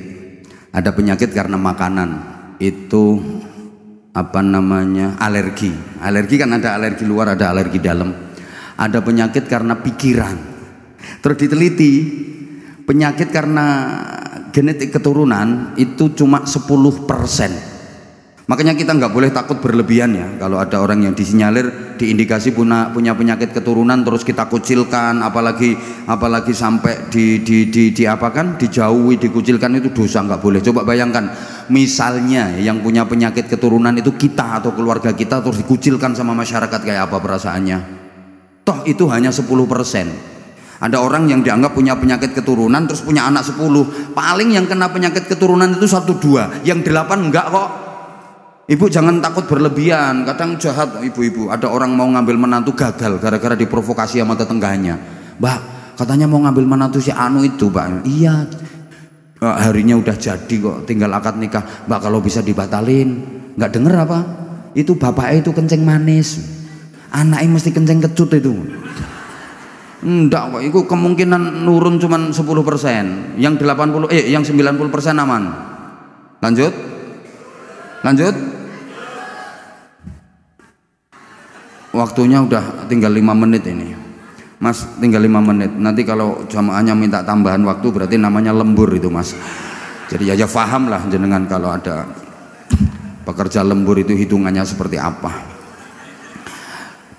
Ada penyakit karena makanan, itu apa namanya, alergi kan ada alergi luar, ada alergi dalam. Ada penyakit karena pikiran. Terus diteliti penyakit karena genetik keturunan itu cuma 10%. Makanya kita nggak boleh takut berlebihan ya. Kalau ada orang yang disinyalir diindikasi punya penyakit keturunan terus kita kucilkan, apalagi sampai dijauhi, dikucilkan, itu dosa, nggak boleh. Coba bayangkan, misalnya yang punya penyakit keturunan itu kita atau keluarga kita, terus dikucilkan sama masyarakat, kayak apa perasaannya? Toh itu hanya 10%. Ada orang yang dianggap punya penyakit keturunan terus punya anak 10, paling yang kena penyakit keturunan itu 1-2, yang 8 enggak kok. Ibu jangan takut berlebihan. Kadang jahat ibu-ibu, ada orang mau ngambil menantu gagal gara-gara diprovokasi sama tetangganya. "Mbak, katanya mau ngambil menantu si anu itu, Pak." "Iya, harinya udah jadi kok, tinggal akad nikah." "Mbak, kalau bisa dibatalin." "Nggak denger apa? Itu bapaknya itu kenceng manis, anaknya mesti kenceng kecut itu." Enggak kok, itu kemungkinan nurun cuman 10%. Yang 90% aman. Lanjut. Waktunya udah tinggal 5 menit ini, Mas, tinggal 5 menit. Nanti kalau jamaahnya minta tambahan waktu berarti namanya lembur itu, Mas. Jadi ya paham lah jenengan kalau ada pekerja lembur itu hitungannya seperti apa.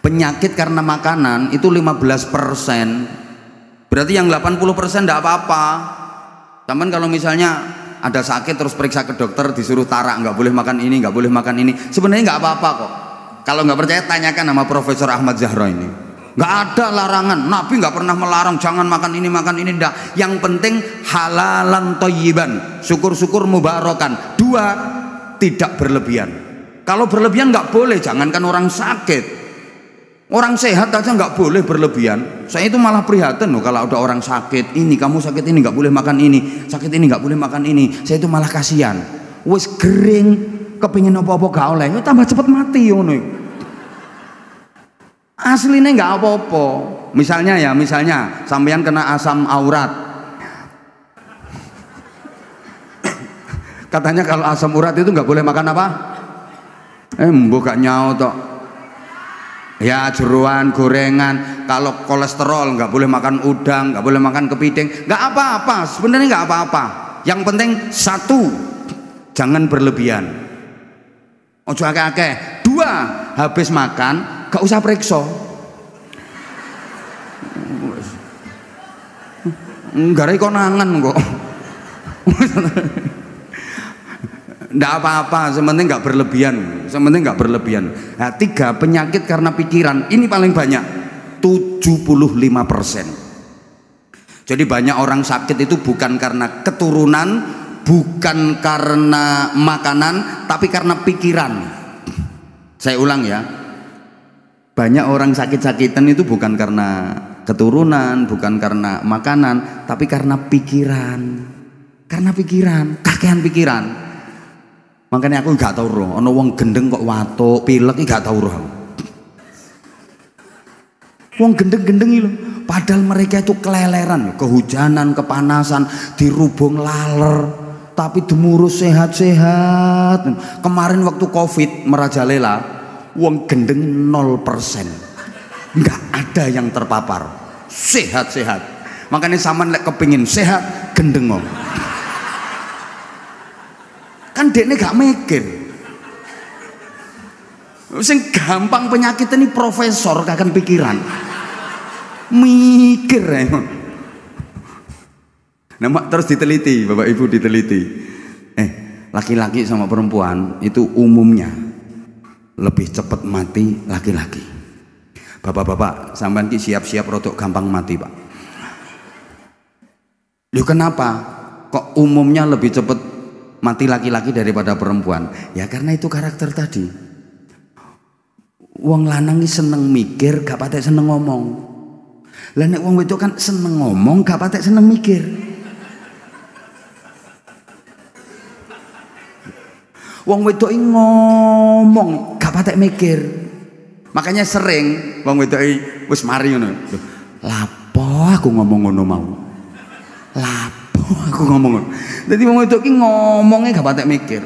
Penyakit karena makanan itu 15%. Berarti yang 80% enggak apa-apa. Taman kalau misalnya ada sakit terus periksa ke dokter disuruh tarak, nggak boleh makan ini, nggak boleh makan ini, sebenarnya nggak apa-apa kok. Kalau nggak percaya tanyakan sama Profesor Ahmad Zahra ini. Nggak ada larangan, Nabi nggak pernah melarang jangan makan ini enggak. Yang penting halalan thayyiban, syukur-syukur mubarakan. 2, tidak berlebihan. Kalau berlebihan nggak boleh, jangankan orang sakit, orang sehat aja nggak boleh berlebihan. Saya itu malah prihatin loh kalau ada orang sakit, ini kamu sakit ini nggak boleh makan ini, sakit ini nggak boleh makan ini. Saya itu malah kasihan. Wes kering, kepingin apa-apa gak oleh, tambah cepet mati ngono. Aslinya nggak apa-apa. Misalnya sampeyan kena asam urat. Katanya kalau asam urat itu nggak boleh makan apa? Mbok gak nyau tok. Ya jeroan, gorengan. Kalau kolesterol nggak boleh makan udang, nggak boleh makan kepiting. Nggak apa-apa, sebenarnya nggak apa-apa. Yang penting satu, jangan berlebihan. Ojo akeh-akeh. Dua, habis makan gak usah periksa. Enggak konangan kok. Nggak apa-apa, sementing nggak berlebihan. Nah, 3, penyakit karena pikiran, ini paling banyak, 75%. Jadi banyak orang sakit itu bukan karena keturunan, bukan karena makanan, tapi karena pikiran. Saya ulang ya, banyak orang sakit-sakitan itu bukan karena keturunan, bukan karena makanan, tapi karena pikiran. Kakean pikiran. Makanya aku gak tau roh, ono wong gendeng kok watuk, pilek gak tau roh. Wong gendeng-gendeng itu, padahal mereka itu keleleran, kehujanan, kepanasan, dirubung laler, tapi demurus sehat-sehat. Kemarin waktu Covid merajalela, wong gendeng 0%, nggak ada yang terpapar, sehat-sehat. Makanya sampean lek kepingin sehat, gendeng om. Kan dekne gak mikir. Sing gampang penyakit ini profesor kakan pikiran. Mikir ya. Nah, terus diteliti, Bapak Ibu diteliti. Laki-laki sama perempuan itu umumnya lebih cepat mati laki-laki. Bapak-bapak, sampean ki siap-siap rodok gampang mati, Pak. Loh kenapa? Kok umumnya lebih cepat mati laki-laki daripada perempuan? Ya karena itu karakter tadi. Wong lanang iki seneng mikir, gak patek seneng ngomong. Lah nek wong wedok kan seneng ngomong, gak patek seneng mikir. Wong wedok iki ngomong, gak patek mikir. Makanya sering wong wedok iki wis mari ngono. Lapo aku ngomong ngono mau? Lapo aku ngomong ngono? Dadi wong wedok iki ngomongnya gak patek mikir.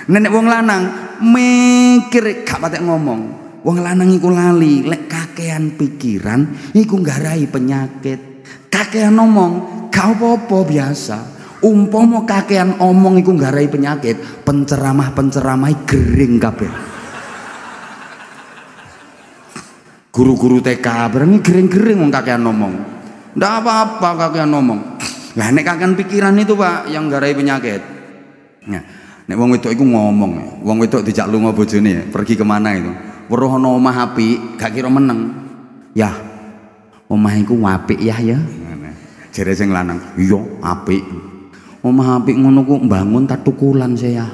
Nenek wong lanang mikir gak patek ngomong. Wong lanang iku lali lek kakean pikiran iku nggarai penyakit. Kakean ngomong gak apa-apa biasa. Umpama kakean omong iku nggarai penyakit, penceramah-penceramah gering kabeh. Guru-guru TK bareng gering-gering wong kakean ngomong. Ndak apa-apa kakean ngomong. Lah nek kakean pikiran itu Pak yang nggarai penyakit. Nah, nek wong wedok iku ngomong, wong wedok dijak lunga bojone pergi kemana itu. Weruh ana omah apik, gak kira meneng. Ya, omah iku apik ya. Jare sing lanang, iya apik. Omah apik ngono ku mbangun tak tukulan saya.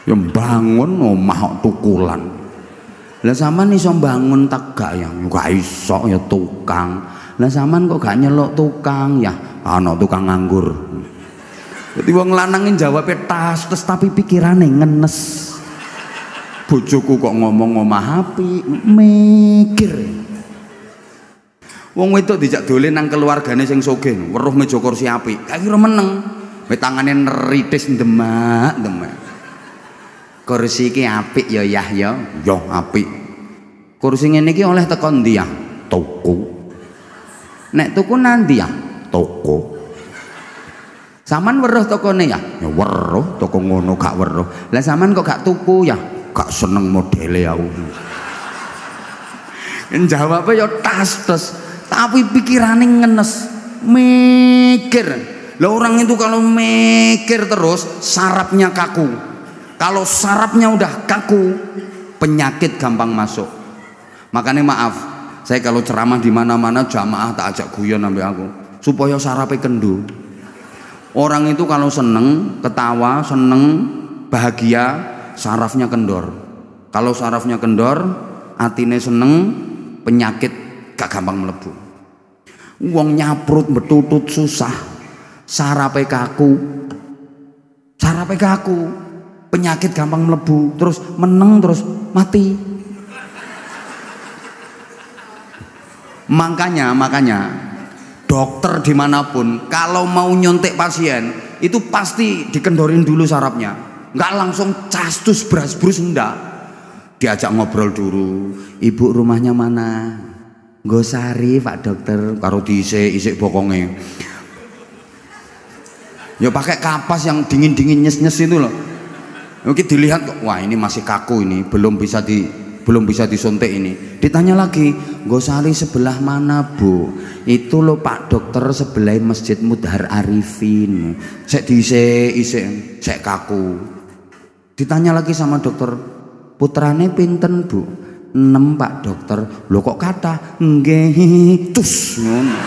Ya mbangun omah kok tukulan. Lah sampean iso mbangun tak gak ya? Gak iso ya tukang. Lah sampean kok gak nyeluk tukang ya? Ana tukang nganggur. Dadi wong lanang jawabe tas tapi pikirane ngenes. Bojoku kok ngomong omah apik, mikir. Wong wedok dijak dolen nang keluargane sing sugih, weruh meja kursi apik, gak kira meneng. Tangane neritis ndemak-ndemak. Kursi iki apik ya Yah ya. Ya apik. Kursi ngene iki oleh teko ndi ya? Toko. Nek tuku nanti ya? Toko. Saman weruh tokone ya? Ya weruh, toko ngono gak weruh. Lah saman kok gak tuku ya? Gak seneng modele aku. Jawabnya ya tas-tas, tapi pikirannya ngenes, mikir. Lah orang itu kalau mikir terus sarafnya kaku. Kalau sarafnya udah kaku, penyakit gampang masuk. Makanya maaf, saya kalau ceramah di mana-mana jamaah tak ajak guyon sampai aku, supaya sarafnya kendu. Orang itu kalau seneng, ketawa, seneng, bahagia, sarafnya kendor. Kalau sarafnya kendor, atine seneng, penyakit gak gampang mlebu. Wong nyaprut betutut susah, sarape kaku, penyakit gampang mlebu, terus meneng terus mati. Makanya dokter dimanapun kalau mau nyontek pasien itu pasti dikendorin dulu sarafnya, nggak langsung castus brus enggak, diajak ngobrol dulu. Ibu rumahnya mana? Gosari Pak Dokter. Karo diisik bokonge ya pakai kapas yang dingin nyes itu loh. Mungkin dilihat, wah ini masih kaku, ini belum bisa disuntik ini. Ditanya lagi, Gosari sebelah mana Bu? Itu loh Pak Dokter sebelah Masjid Mudhar Arifin. Sek diisik sek kaku. Ditanya lagi sama dokter, putrane pinten Bu? 6 Pak Dokter. Loh kok kata nggih tus ngono.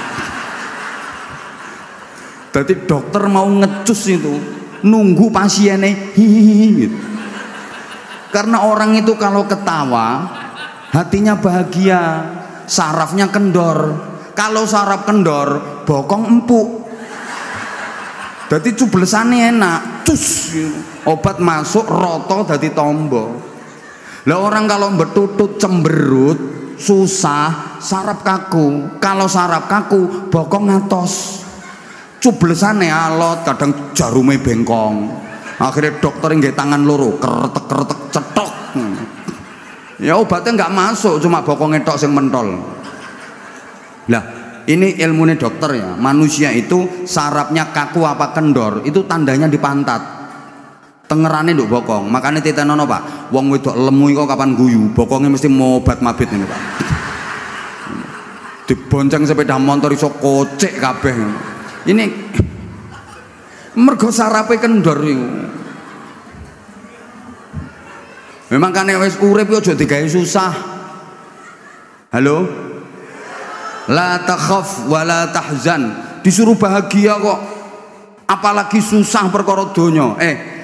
Berarti dokter mau ngecus itu nunggu pasiennya gitu. Karena orang itu kalau ketawa hatinya bahagia, sarafnya kendor. Kalau saraf kendor, bokong empuk. Jadi cublesannya enak, cus gitu. Obat masuk roto dadi tombo. Lah orang kalau betutut cemberut susah, saraf kaku. Kalau saraf kaku, bokong ngatos. Cublesane alot, kadang jarume bengkong. Akhirnya dokter nggih tangan loro, keretek cetok. Ya obatnya nggak masuk, cuma bokongnya tok sing mentol. Lah, ini ilmunya dokter ya. Manusia itu sarafnya kaku apa kendor, itu tandanya di pantat. Tengerane nduk bokong. Makanya titenono Pak, wong wedok lemu iku kapan guyu, bokongnya mesti mobat mabit ini Pak. Dibonceng sepeda motor iso kocek kabeh. Ini mergo sarape kendor iku. Memang kan wis urip yo aja digawe susah. Halo? La takhaf wa la tahzan. Disuruh bahagia kok. Apalagi susah perkara donya.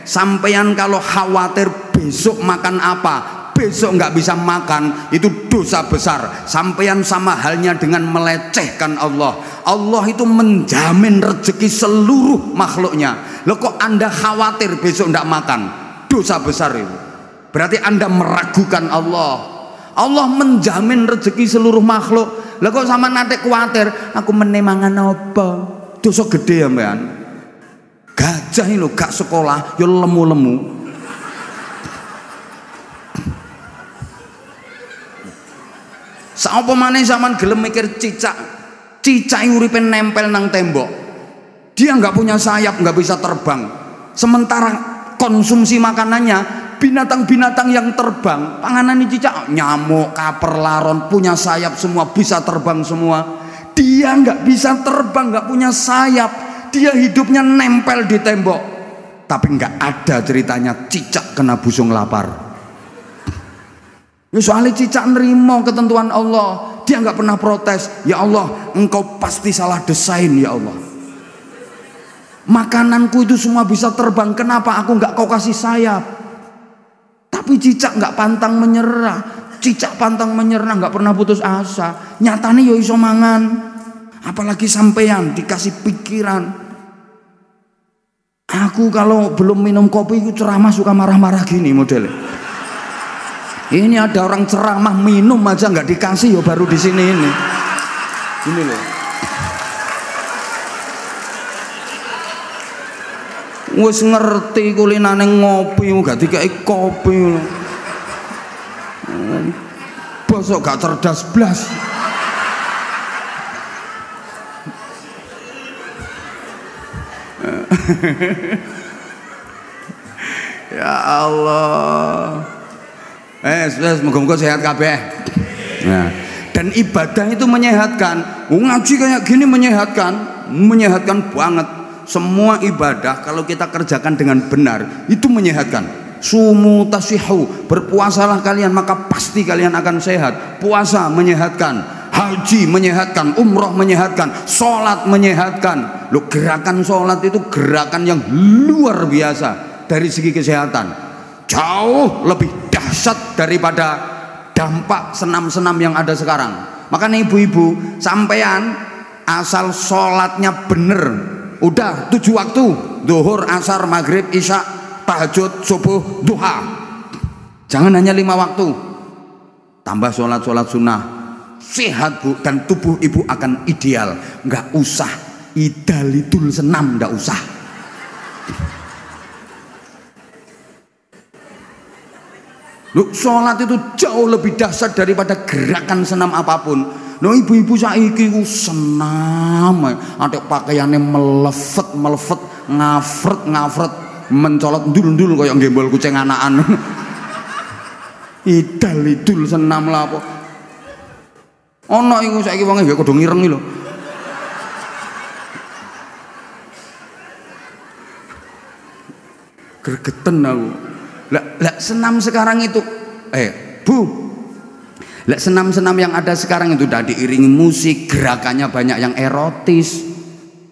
Sampeyan kalau khawatir besok makan apa, besok nggak bisa makan, itu dosa besar. Sampeyan sama halnya dengan melecehkan Allah. Allah itu menjamin rezeki seluruh makhluknya. Loh kok Anda khawatir besok nggak makan? Dosa besar itu. Berarti Anda meragukan Allah. Allah menjamin rezeki seluruh makhluk. Loh kok sama nanti khawatir, aku menemangan apa? Dosa gede ya mbak. Gajah ini loh gak sekolah, ya lemu-lemu. Sapa maneh zaman gelem mikir cicak uripe nempel nang tembok. Dia nggak punya sayap, nggak bisa terbang. Sementara konsumsi makanannya binatang-binatang yang terbang. Panganan cicak, nyamuk, kaper, laron, punya sayap semua, bisa terbang semua. Dia nggak bisa terbang, nggak punya sayap. Dia hidupnya nempel di tembok. Tapi nggak ada ceritanya cicak kena busung lapar. Ya soalnya cicak nerimo ketentuan Allah, dia nggak pernah protes. Ya Allah, engkau pasti salah desain ya Allah. Makananku itu semua bisa terbang, kenapa aku nggak kau kasih sayap? Tapi cicak nggak pantang menyerah. Cicak pantang menyerah, nggak pernah putus asa. Nyatane yo iso mangan. Apalagi sampean dikasih pikiran. Aku kalau belum minum kopi itu ceramah suka marah-marah gini modelnya. Ini ada orang ceramah minum aja nggak dikasih, ya baru di sini ini. Ini loh. Wis ngerti kulinane ngopi gak dikai kopi loh. Bosok gak cerdas blas. Ya Allah. Semoga sehat kabeh. Nah, dan ibadah itu menyehatkan. Ngaji kayak gini menyehatkan banget. Semua ibadah kalau kita kerjakan dengan benar itu menyehatkan. Sumu tasihu, berpuasalah kalian maka pasti kalian akan sehat. Puasa menyehatkan, haji menyehatkan, umroh menyehatkan, sholat menyehatkan. Loh, gerakan sholat itu gerakan yang luar biasa dari segi kesehatan, jauh lebih dahsyat daripada dampak senam-senam yang ada sekarang. Makanya ibu-ibu sampean asal sholatnya bener, udah 7 waktu, zuhur, asar, maghrib, isya, tahajud, subuh, duha. Jangan hanya 5 waktu. Tambah sholat sunnah, sehat Bu, dan tubuh ibu akan ideal. Nggak usah idalidul senam, nggak usah. Loh, sholat itu jauh lebih dahsyat daripada gerakan senam apapun. Loh, ibu-ibu saiki ku senam, ada pakaiannya melefet, ngafret, mencolot ndul-ndul kayak gembol kucing anakan. Idul senam lah apa. Ono iku saiki wong nggih kudu ngireng lho. Gregeten aku. Lah senam sekarang itu Bu, lah senam-senam yang ada sekarang itu udah diiringi musik, gerakannya banyak yang erotis.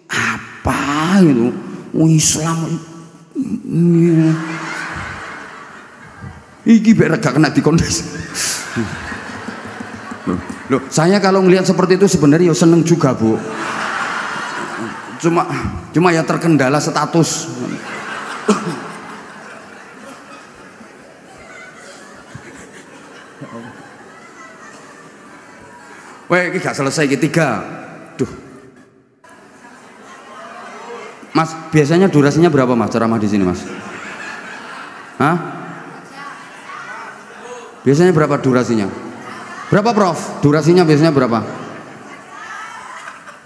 Apa itu? Islam iki biar gak kena dikondes. Loh, saya kalau ngelihat seperti itu sebenarnya seneng juga Bu. Cuma ya terkendala status. Weh, ini gak selesai ketiga. Duh. Mas, biasanya durasinya berapa Mas ceramah di sini Mas? Hah? Biasanya berapa durasinya? Berapa Prof? Durasinya biasanya berapa?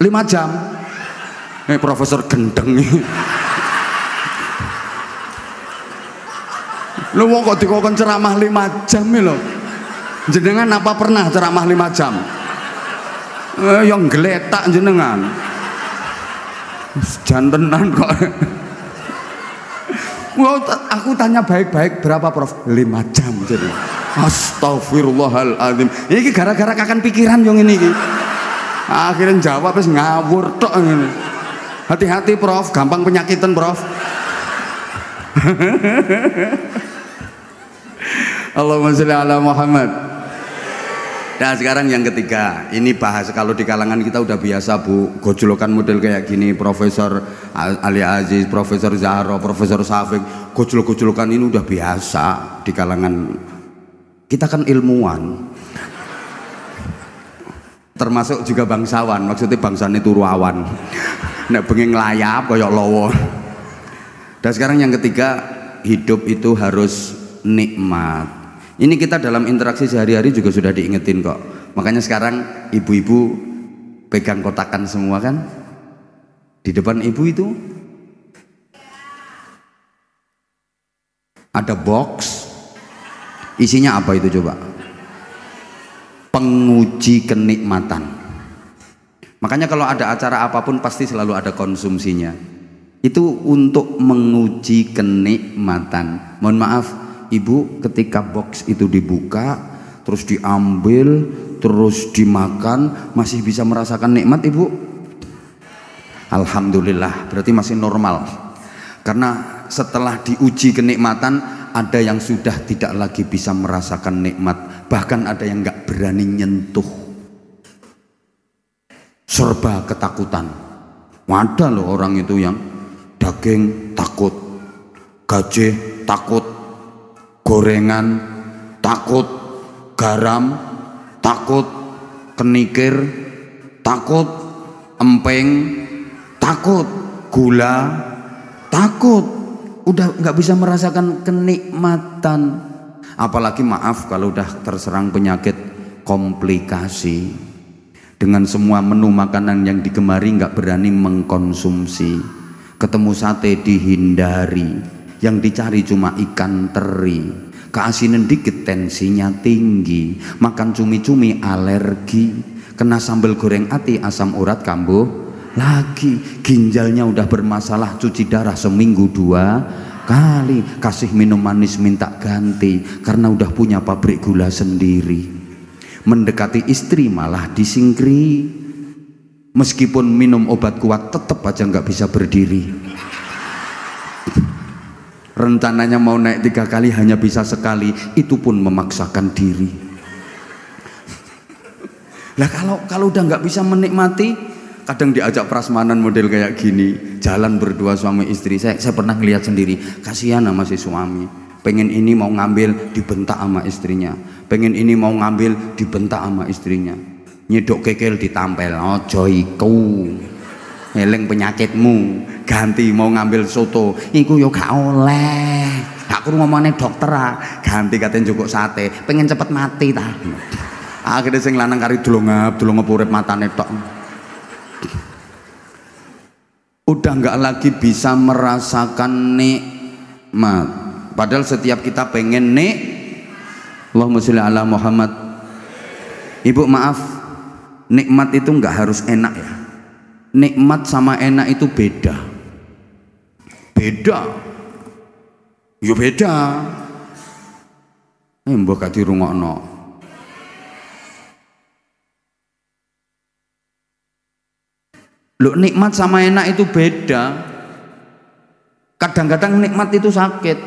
5 jam. Profesor gendeng. Lu mau kok dikokon ceramah 5 jam lho. Jenengan apa pernah ceramah 5 jam? Yang geletak jenengan. Jantenan kok. Aku tanya baik-baik berapa Prof? 5 jam jadi. Astagfirullahaladzim. Ini gara-gara kakan pikiran yang ini. Akhirnya jawab terus ngawur tok ngene. Hati-hati Prof, gampang penyakitan Prof. Allahumma sholli ala Muhammad. Nah sekarang yang ketiga, ini bahas kalau di kalangan kita udah biasa Bu, gojlokan model kayak gini, Profesor Ali Aziz, Profesor Zahro, Profesor Syafiq, gojlok-gojlokan ini udah biasa di kalangan kita, kan ilmuwan, termasuk juga bangsawan, maksudnya bangsane turu awan, nek bengi nglayap koyok lowo. Dan sekarang yang ketiga, hidup itu harus nikmat. Ini kita dalam interaksi sehari-hari juga sudah diingetin kok. Makanya sekarang ibu-ibu pegang kotakan semua kan? Di depan ibu itu ada box. Isinya apa itu coba? Penguji kenikmatan. Makanya kalau ada acara apapun pasti selalu ada konsumsinya. Itu untuk menguji kenikmatan. Mohon maaf Ibu, ketika box itu dibuka, terus diambil, terus dimakan, masih bisa merasakan nikmat Ibu? Alhamdulillah, berarti masih normal. Karena setelah diuji kenikmatan, ada yang sudah tidak lagi bisa merasakan nikmat, bahkan ada yang nggak berani nyentuh, serba ketakutan. Ada loh orang itu yang daging takut, gajah takut, gorengan takut, garam takut, kenikir takut, empeng takut, gula takut, udah nggak bisa merasakan kenikmatan. Apalagi maaf kalau udah terserang penyakit komplikasi, dengan semua menu makanan yang digemari nggak berani mengkonsumsi, ketemu sate dihindari, yang dicari cuma ikan teri, keasinan dikit tensinya tinggi, makan cumi-cumi alergi, kena sambal goreng ati asam urat kambuh lagi, ginjalnya udah bermasalah, cuci darah seminggu 2 kali, kasih minum manis minta ganti karena udah punya pabrik gula sendiri, mendekati istri malah disingkiri, meskipun minum obat kuat tetap aja nggak bisa berdiri. Rencananya mau naik 3 kali hanya bisa sekali, itu pun memaksakan diri. Lah kalau udah nggak bisa menikmati, kadang diajak prasmanan model kayak gini, jalan berdua suami istri. Saya pernah ngelihat sendiri, kasihan sama si suami. Pengen ini mau ngambil dibentak sama istrinya, pengen ini mau ngambil dibentak sama istrinya. nyedok kekel ditampel, aja iku. Eling penyakitmu, ganti mau ngambil soto, iku yo gak oleh. Aku ngomongane dokter ganti katanya njukuk sate, pengen cepet mati ta. Akhirnya sing lanang kari dolongap urip matane tok. Udah nggak lagi bisa merasakan nikmat. Padahal setiap kita pengen Allahumma sholli ala Muhammad. Ibu maaf, nikmat itu nggak harus enak ya. Nikmat sama enak itu beda. Beda. Yo beda. Mbok gak dirungokno. Loh, nikmat sama enak itu beda. Kadang-kadang nikmat itu sakit,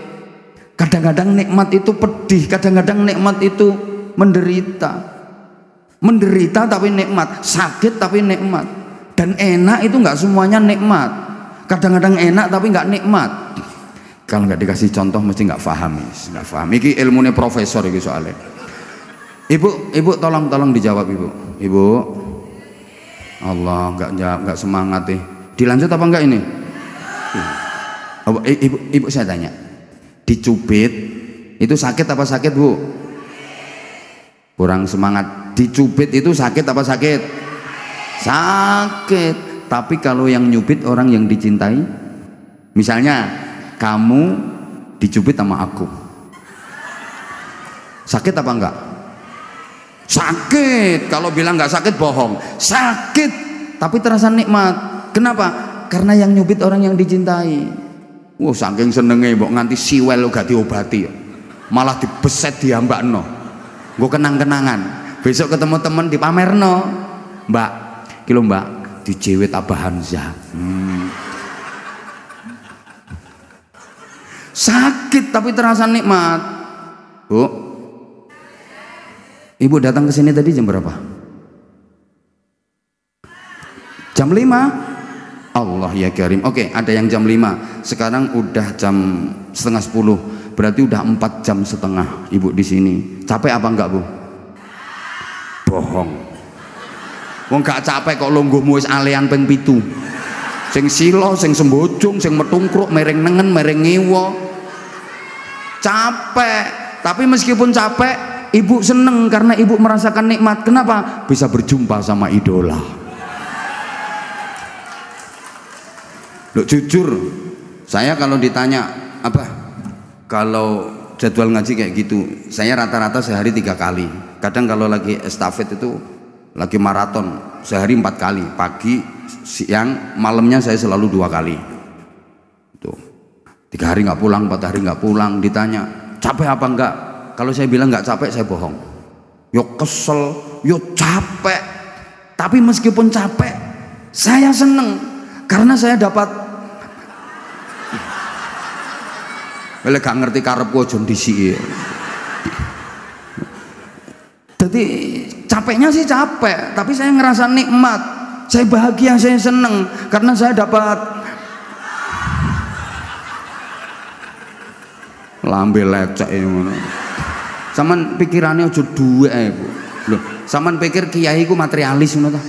kadang-kadang nikmat itu pedih, kadang-kadang nikmat itu menderita. Menderita tapi nikmat, sakit tapi nikmat. Dan enak itu nggak semuanya nikmat. Kadang-kadang enak tapi nggak nikmat. Kalau nggak dikasih contoh mesti nggak paham, nggak paham. Iki ilmunya profesor iki soalnya. Ibu tolong dijawab ibu. Allah nggak semangat deh. Dilanjut apa enggak ini? Ibu saya tanya, dicubit itu sakit apa sakit bu? Kurang semangat. Dicubit itu sakit apa sakit? Sakit. Tapi kalau yang nyubit orang yang dicintai, misalnya kamu dicubit sama aku, sakit apa enggak? Sakit. Kalau bilang nggak sakit bohong. Sakit tapi terasa nikmat. Kenapa? Karena yang nyubit orang yang dicintai. Wah, saking senenge mbok nganti siwel gak diobati, malah dibeset diambakno. Gue kenang-kenangan. Besok ketemu temen dipamerno. Mbak, kilo mbak dijewet Abah Hamzah. Sakit tapi terasa nikmat. Bu, ibu datang ke sini tadi jam berapa? Jam 5. Allah ya Karim. Oke, ada yang jam 5. Sekarang udah jam setengah 10. Berarti udah 4 jam setengah ibu di sini. Capek apa enggak, Bu? Bohong. Wong gak capek kok lungguhmu wis alean ping 7. Sing silo, sing sembojong, sing metungkruk, mereng nengen, mereng ngiwa. Capek. Tapi meskipun capek, ibu seneng karena ibu merasakan nikmat. Kenapa? Bisa berjumpa sama idola. Loh, jujur, saya kalau ditanya apa, kalau jadwal ngaji kayak gitu, saya rata-rata sehari 3 kali. Kadang kalau lagi estafet itu lagi maraton, sehari 4 kali, pagi, siang, malamnya saya selalu 2 kali. Tuh, 3 hari nggak pulang, 4 hari nggak pulang. Ditanya capek apa enggak? Kalau saya bilang nggak capek, saya bohong. Yo kesel, yo capek. Tapi meskipun capek, saya seneng karena saya dapat. Oleh gak ngerti karepku aja ndisiki. Jadi capeknya sih capek, tapi saya ngerasa nikmat. Saya bahagia, saya seneng karena saya dapat lambe lecek ngono. Saman pikirannya aja duwe ae, Bu. Lho, saman pikir kiai ku materialis ngono ta?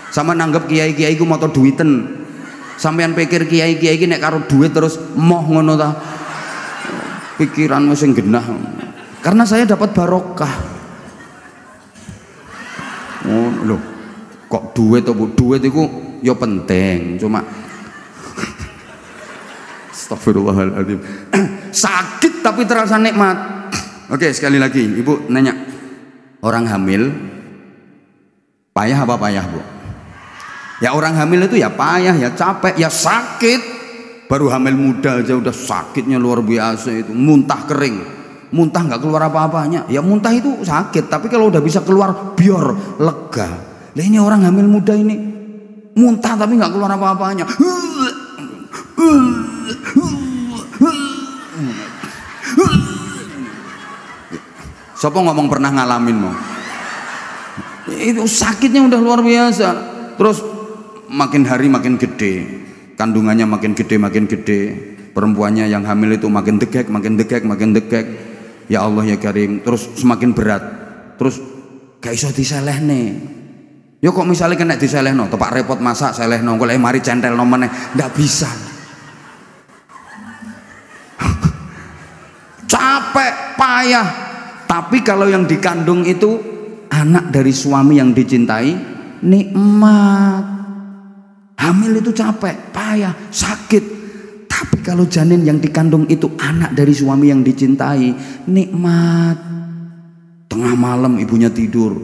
Saman nanggep kiai-kiai ku moto duiten. Sampean pikir kiai-kiai iki nek karo duit terus moh ngono ta? Pikiranmu sing genah. Karena saya dapat barokah. Oh, loh, kok duit to, Bu? Duit itu ya penting, cuma astagfirullahaladzim. Sakit tapi terasa nikmat. Oke, sekali lagi, Ibu nanya, orang hamil payah apa payah, Bu? Ya orang hamil itu ya payah, ya capek, ya sakit. Baru hamil muda aja udah sakitnya luar biasa itu, muntah kering, muntah nggak keluar apa-apanya. Ya muntah itu sakit, tapi kalau udah bisa keluar biar lega. Lah ini orang hamil muda ini muntah tapi nggak keluar apa-apanya. Siapa ngomong pernah ngalamin mau? Itu sakitnya udah luar biasa. Terus makin hari makin gede. Kandungannya makin gede, perempuannya yang hamil itu makin degek. Ya Allah ya Karim, terus semakin berat, terus gak iso diselehne, Ya kok misalnya kena diselehno, tepak repot masak selehno, kok mari centelno meneh, ndak bisa. Capek, payah. Tapi kalau yang dikandung itu anak dari suami yang dicintai, nikmat. Hamil itu capek, payah, sakit. Tapi kalau janin yang dikandung itu anak dari suami yang dicintai, nikmat. Tengah malam ibunya tidur,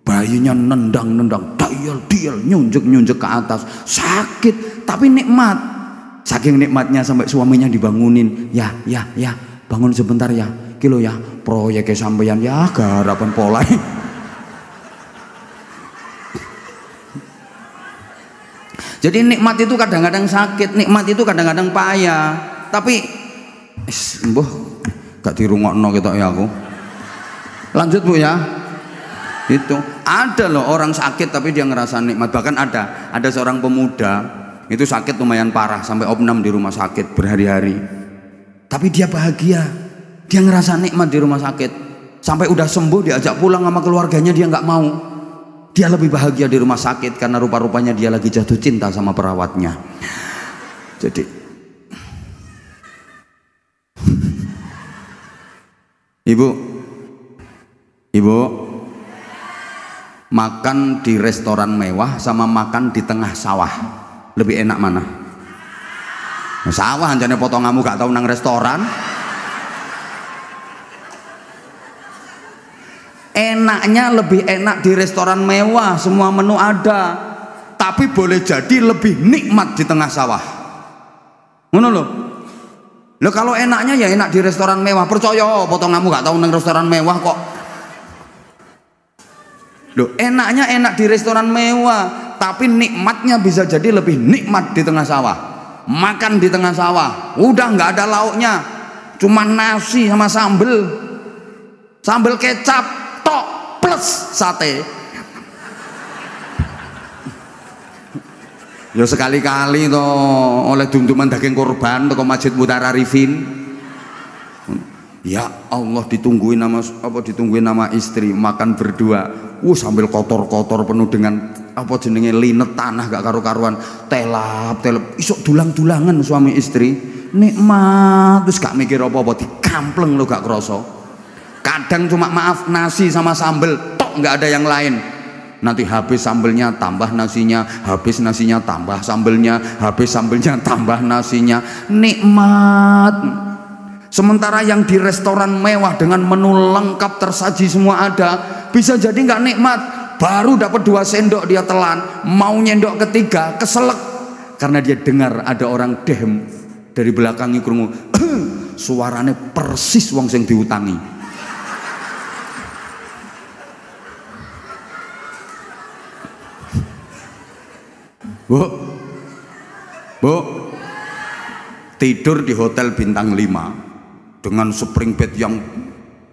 bayinya nendang-nendang, dial-dial, nyunjuk-nyunjuk ke atas, sakit tapi nikmat. Saking nikmatnya sampai suaminya dibangunin, ya bangun sebentar ya, kilo ya, proyeknya sampeyan ya, garapan pola. Jadi nikmat itu kadang-kadang sakit, nikmat itu kadang-kadang payah. Tapi mbuh gak dirungokno ketok ya aku. Lanjut Bu ya. Itu ada loh orang sakit tapi dia ngerasa nikmat. Bahkan ada seorang pemuda itu sakit lumayan parah sampai opnam di rumah sakit berhari-hari. Tapi dia bahagia, dia ngerasa nikmat di rumah sakit. Sampai udah sembuh diajak pulang sama keluarganya dia nggak mau. Dia lebih bahagia di rumah sakit karena rupa-rupanya dia lagi jatuh cinta sama perawatnya. Jadi Ibu makan di restoran mewah sama makan di tengah sawah lebih enak mana? Nah, sawah anjane potonganmu gak tahu nang restoran. Enaknya lebih enak di restoran mewah, semua menu ada, tapi boleh jadi lebih nikmat di tengah sawah. Ngono lho. Loh kalau enaknya ya enak di restoran mewah, percaya potonganmu gak tahu nang restoran mewah kok. Loh enaknya enak di restoran mewah, tapi nikmatnya bisa jadi lebih nikmat di tengah sawah. Makan di tengah sawah, udah nggak ada lauknya, cuma nasi sama sambel kecap tok plus sate. Ya sekali-kali toh oleh duntuman daging korban toko Masjid Mutara Arifin. Ya Allah ditungguin nama istri makan berdua. Sambil kotor-kotor penuh dengan apa jenenge linet tanah gak karu-karuan, telap isok dulang-dulangan suami istri nikmat terus gak mikir apa-apa, dikampleng lo gak kroso. Kadang cuma maaf nasi sama sambel tok nggak ada yang lain. Nanti habis sambelnya tambah nasinya, habis nasinya tambah sambelnya, habis sambelnya tambah nasinya, nikmat. Sementara yang di restoran mewah dengan menu lengkap tersaji semua ada, bisa jadi nggak nikmat. Baru dapat 2 sendok dia telan, mau nyendok ketiga keselak karena dia dengar ada orang dehem dari belakangnya krungu suaranya persis wong sing diutangi. Bu, tidur di hotel bintang 5 dengan spring bed yang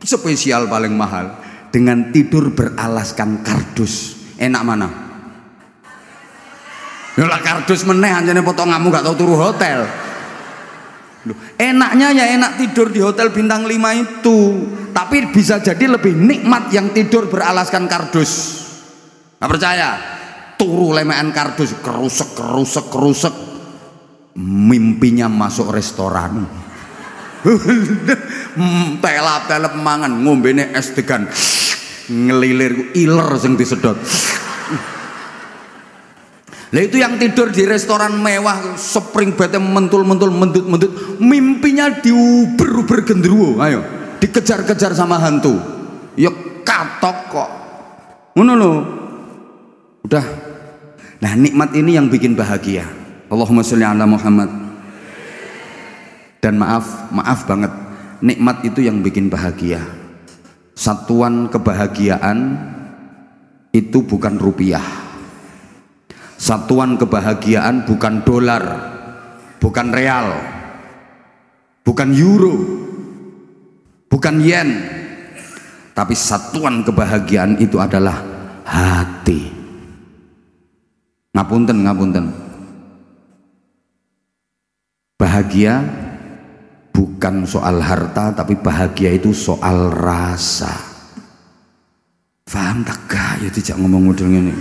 spesial paling mahal, dengan tidur beralaskan kardus, enak mana? Yolah kardus meneh anjane potonganmu gak tau turu hotel. Loh, enaknya ya enak tidur di hotel bintang 5 itu, tapi bisa jadi lebih nikmat yang tidur beralaskan kardus. Gak percaya? Turu lemean kardus, kerusek, mimpinya masuk restoran. Telap mangan, ngombene es degan, ngelilir iler sing disedot. Lah itu yang tidur di restoran mewah, spring bed mentul-mentul, mendut-mendut, mimpinya diuber-uber genderuwo, ayo dikejar-kejar sama hantu. Ya katok kok. Ngono lho. Udah. Nah nikmat ini yang bikin bahagia. Allahumma sholli ala Muhammad. Dan maaf banget, nikmat itu yang bikin bahagia. Satuan kebahagiaan itu bukan rupiah. Satuan kebahagiaan bukan dolar, bukan real, bukan euro, bukan yen. Tapi satuan kebahagiaan itu adalah hati. Ngapunten. Bahagia bukan soal harta, tapi bahagia itu soal rasa. Paham tak gak? Ya tidak ngomong model ini.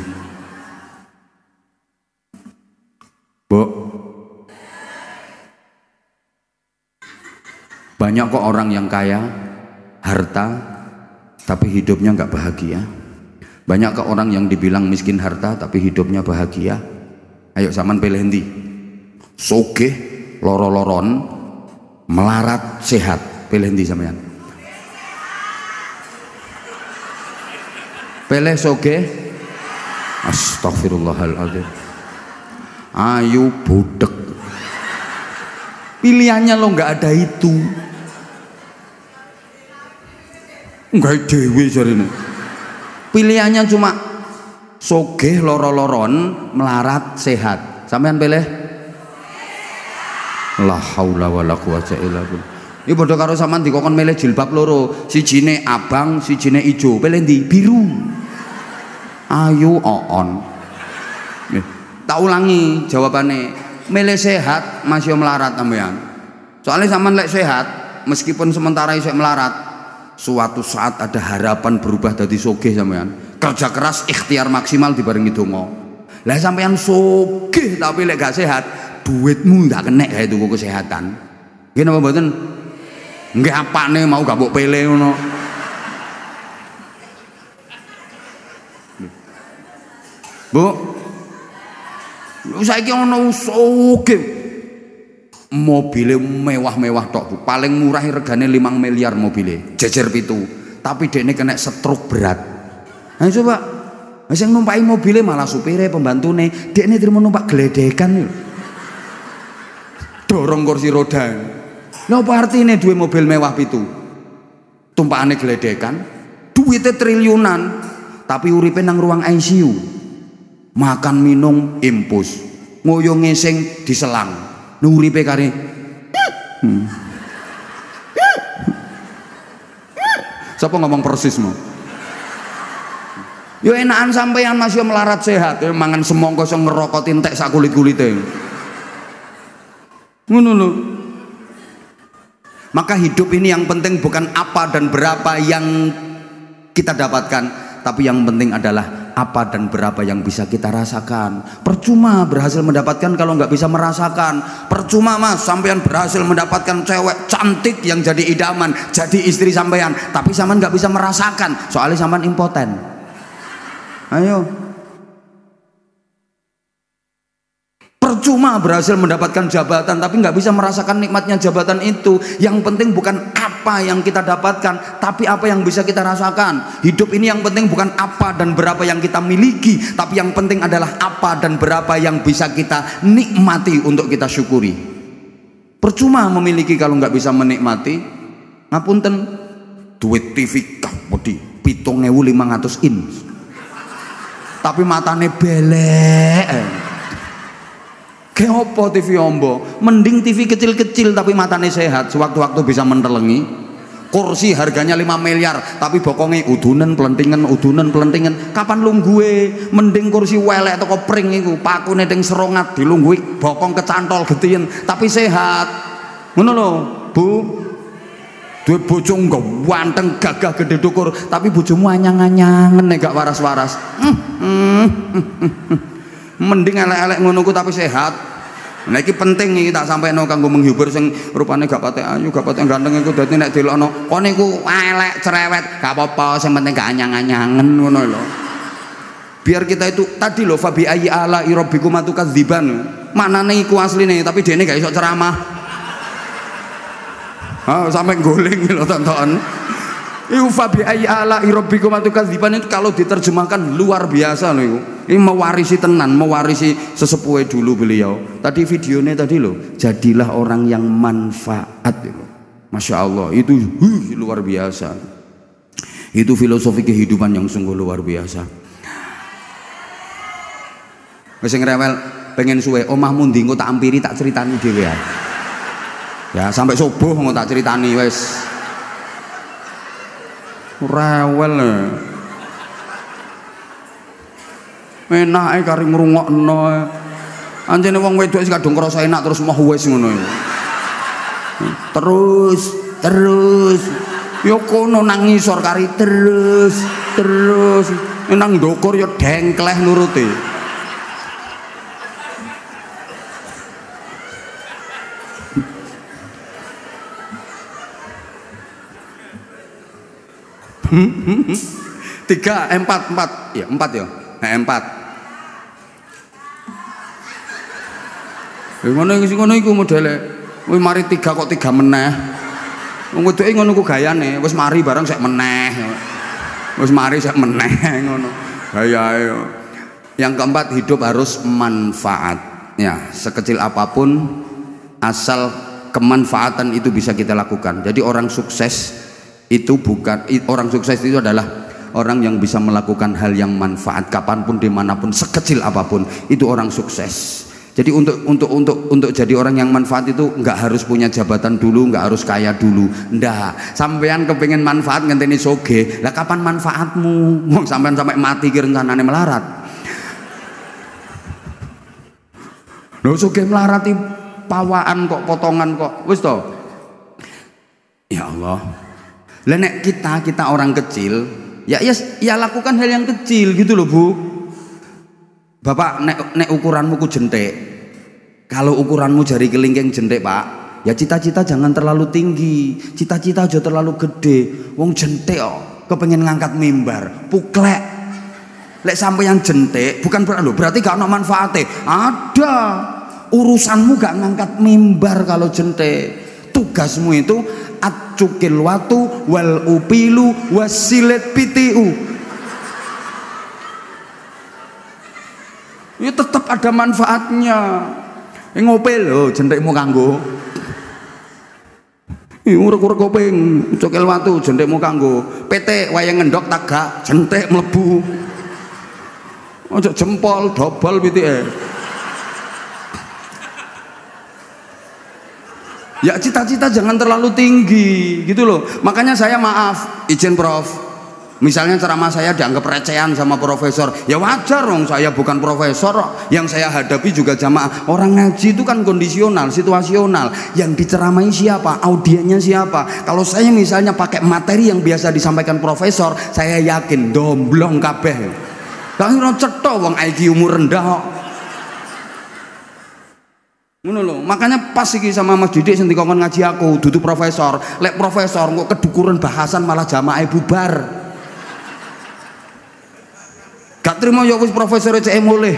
Bu, banyak kok orang yang kaya, harta, tapi hidupnya nggak bahagia. Banyak kok orang yang dibilang miskin harta, tapi hidupnya bahagia. Ayo sampean pilih endi? Sugih, loro-loron, melarat, sehat. Pilih endi sampean? Pilih sugih. Astagfirullahaladzim. Ayo budek. Pilihannya lo nggak ada itu. Nggak dewe jarine. Pilihannya cuma sogeh loro-loron melarat sehat. Sampean pilih? La haula wala quwata illa billah. Iki padha karo sampean dikokon milih jilbab loro, sijine abang, sijine ijo. Pilih ndi? Biru. Ayo oon. Tak ulangi jawabannya. Milih sehat masih melarat sampean. Soalnya sampean lek sehat, meskipun sementara isih melarat, suatu saat ada harapan berubah dari sogeh sampean. Kerja keras ikhtiar maksimal dibarengi donga. Lah sampean sogeh tapi lek gak sehat, duitmu ndak kena kae tuku kesehatan. Nggih napa mboten? Nggih apane mau gak mbok pele ngono. Bu, saiki ono sogeh mobile mewah-mewah tok Bu. Paling murah regane 5 miliar mobile, jejer pitu. Tapi dekne kena stroke berat. Nah coba, sing numpaki mobile malah supire, pembantune, dekne trimo numpak gledekan. Dorong kursi roda. Lha apa artine duwe mobil mewah pitu? Tumpakane gledekan, duwite triliunan, tapi uripe nang ruang ICU. Makan minum impus, ngoyo ngeseng diselang, nuripe kare. Siapa ngomong persismu? Yo enakan sampean masih melarat sehat, yo mangan semongko sing ngerokok entek sak kulit-kulite. Ngono lho. Maka hidup ini yang penting bukan apa dan berapa yang kita dapatkan, tapi yang penting adalah apa dan berapa yang bisa kita rasakan. Percuma berhasil mendapatkan kalau nggak bisa merasakan. Percuma mas sampean berhasil mendapatkan cewek cantik yang jadi idaman, jadi istri sampean, tapi sampean nggak bisa merasakan soalnya sampean impoten. Ayo, percuma berhasil mendapatkan jabatan tapi nggak bisa merasakan nikmatnya jabatan itu. Yang penting bukan apa yang kita dapatkan, tapi apa yang bisa kita rasakan. Hidup ini yang penting bukan apa dan berapa yang kita miliki, tapi yang penting adalah apa dan berapa yang bisa kita nikmati untuk kita syukuri. Percuma memiliki kalau nggak bisa menikmati. Ngapunten, duit TV kapodi 7.500 inch, tapi matane belek. Kayak apa TV ombo? Mending TV kecil-kecil tapi matanya sehat, sewaktu-waktu bisa mentelengi. Kursi harganya 5 miliar tapi bokongnya udunan pelentingan. Kapan lungguhe? Mending kursi welek atau kopring iku, pakune teng serongat dilunggui bokong kecantol getien tapi sehat. Ngono lho, Bu. Duwe bojo ganteng gagah gede dukur tapi bojomu anyang-anyangen nek gak waras-waras. Mending elek-elek ngono ku tapi sehat. Nah iki penting iki tak sampeno kanggo menghibur sing rupane gak patek ayu, gak patek ganteng iku dadi nek delokno kon niku elek cerewet gak apa-apa, sing penting gak anyang-anyangen ngono lho. Biar kita itu tadi lho fabi ayyi ala rabbikum atukadziban. Maknane iku asline tapi dene gak iso ceramah. Sampai guling lho tonton. Iku fabi ayyi ala rabbikum atukadziban itu kalau diterjemahkan luar biasa lho iku. Ini mewarisi tenan, mewarisi sesepuh dulu beliau. Tadi videonya tadi loh, jadilah orang yang manfaat. Masya Allah, itu luar biasa. Itu filosofi kehidupan yang sungguh luar biasa. Wis ngrewel pengen suwe, omahmu ndi engko tak ampiri tak ceritani dhewe ya. Ya sampai subuh engko tak ceritani wis. Rewel. Enake kari ngrungokno. Anjene wong wedok wis kadung krasa enak terus mau wis ngono. Terus. Ya kono nang ngisor kari terus. Nang ndukur ya dengkleh nuruti. Tiga, empat ya, empat ya, empat. Ngono iku modele. Wis mari tiga kok tiga meneh. Wong wedoke ngono ku gayane, wis mari bareng sek meneh. Wis mari sek meneh ngono. Gayae. Yang keempat, hidup harus manfaat. Ya, sekecil apapun asal kemanfaatan itu bisa kita lakukan. Jadi orang sukses itu adalah orang yang bisa melakukan hal yang manfaat kapanpun, dimanapun, sekecil apapun, itu orang sukses. Jadi untuk jadi orang yang manfaat itu nggak harus punya jabatan dulu, nggak harus kaya dulu, ndak. Sampean kepengen manfaat ngenteni soge, lah kapan manfaatmu? Mau sampean sampai mati ki rencanane melarat. Lho soge melarati pawaan kok, potongan kok, wis to. Ya Allah. Lah nek kita orang kecil, ya lakukan hal yang kecil gitu loh, Bu. Bapak nek ukuranmu ku jentik. Kalau ukuranmu jari kelingking jentik, Pak, ya cita-cita jangan terlalu tinggi. Cita-cita aja terlalu gede. Wong jentik kok kepengen ngangkat mimbar, puklek. Lek sampai yang jentik bukan berarti gak ada manfaatnya. Ada. Urusanmu gak ngangkat mimbar kalau jentik. Tugasmu itu acukil watu wal upilu wasilet pitiu. Ya tetap ada manfaatnya. Ngopel lho jentikmu kanggo. Urek-urek kuping, cukil watu jentikmu kanggo. PT wayang ngendok tagak jentik mlebu. Ojo jempol dobol pitike. Ya cita-cita jangan terlalu tinggi gitu loh. Makanya saya maaf, izin Prof, misalnya ceramah saya dianggap recehan sama profesor, ya wajar dong, saya bukan profesor. Yang saya hadapi juga jamaah. Orang ngaji itu kan kondisional, situasional. Yang diceramai siapa, audiennya siapa. Kalau saya misalnya pakai materi yang biasa disampaikan profesor, saya yakin domblong kabeh. Kalau cetok wong IQ umur rendah kok. Ngono lho, makanya pas iki sama Mas Didik sing dikongkon ngaji aku, dudu profesor. Lek profesor kok kedukuran bahasan malah jamaah bubar. Gak terima ya wis profesor cek mulih.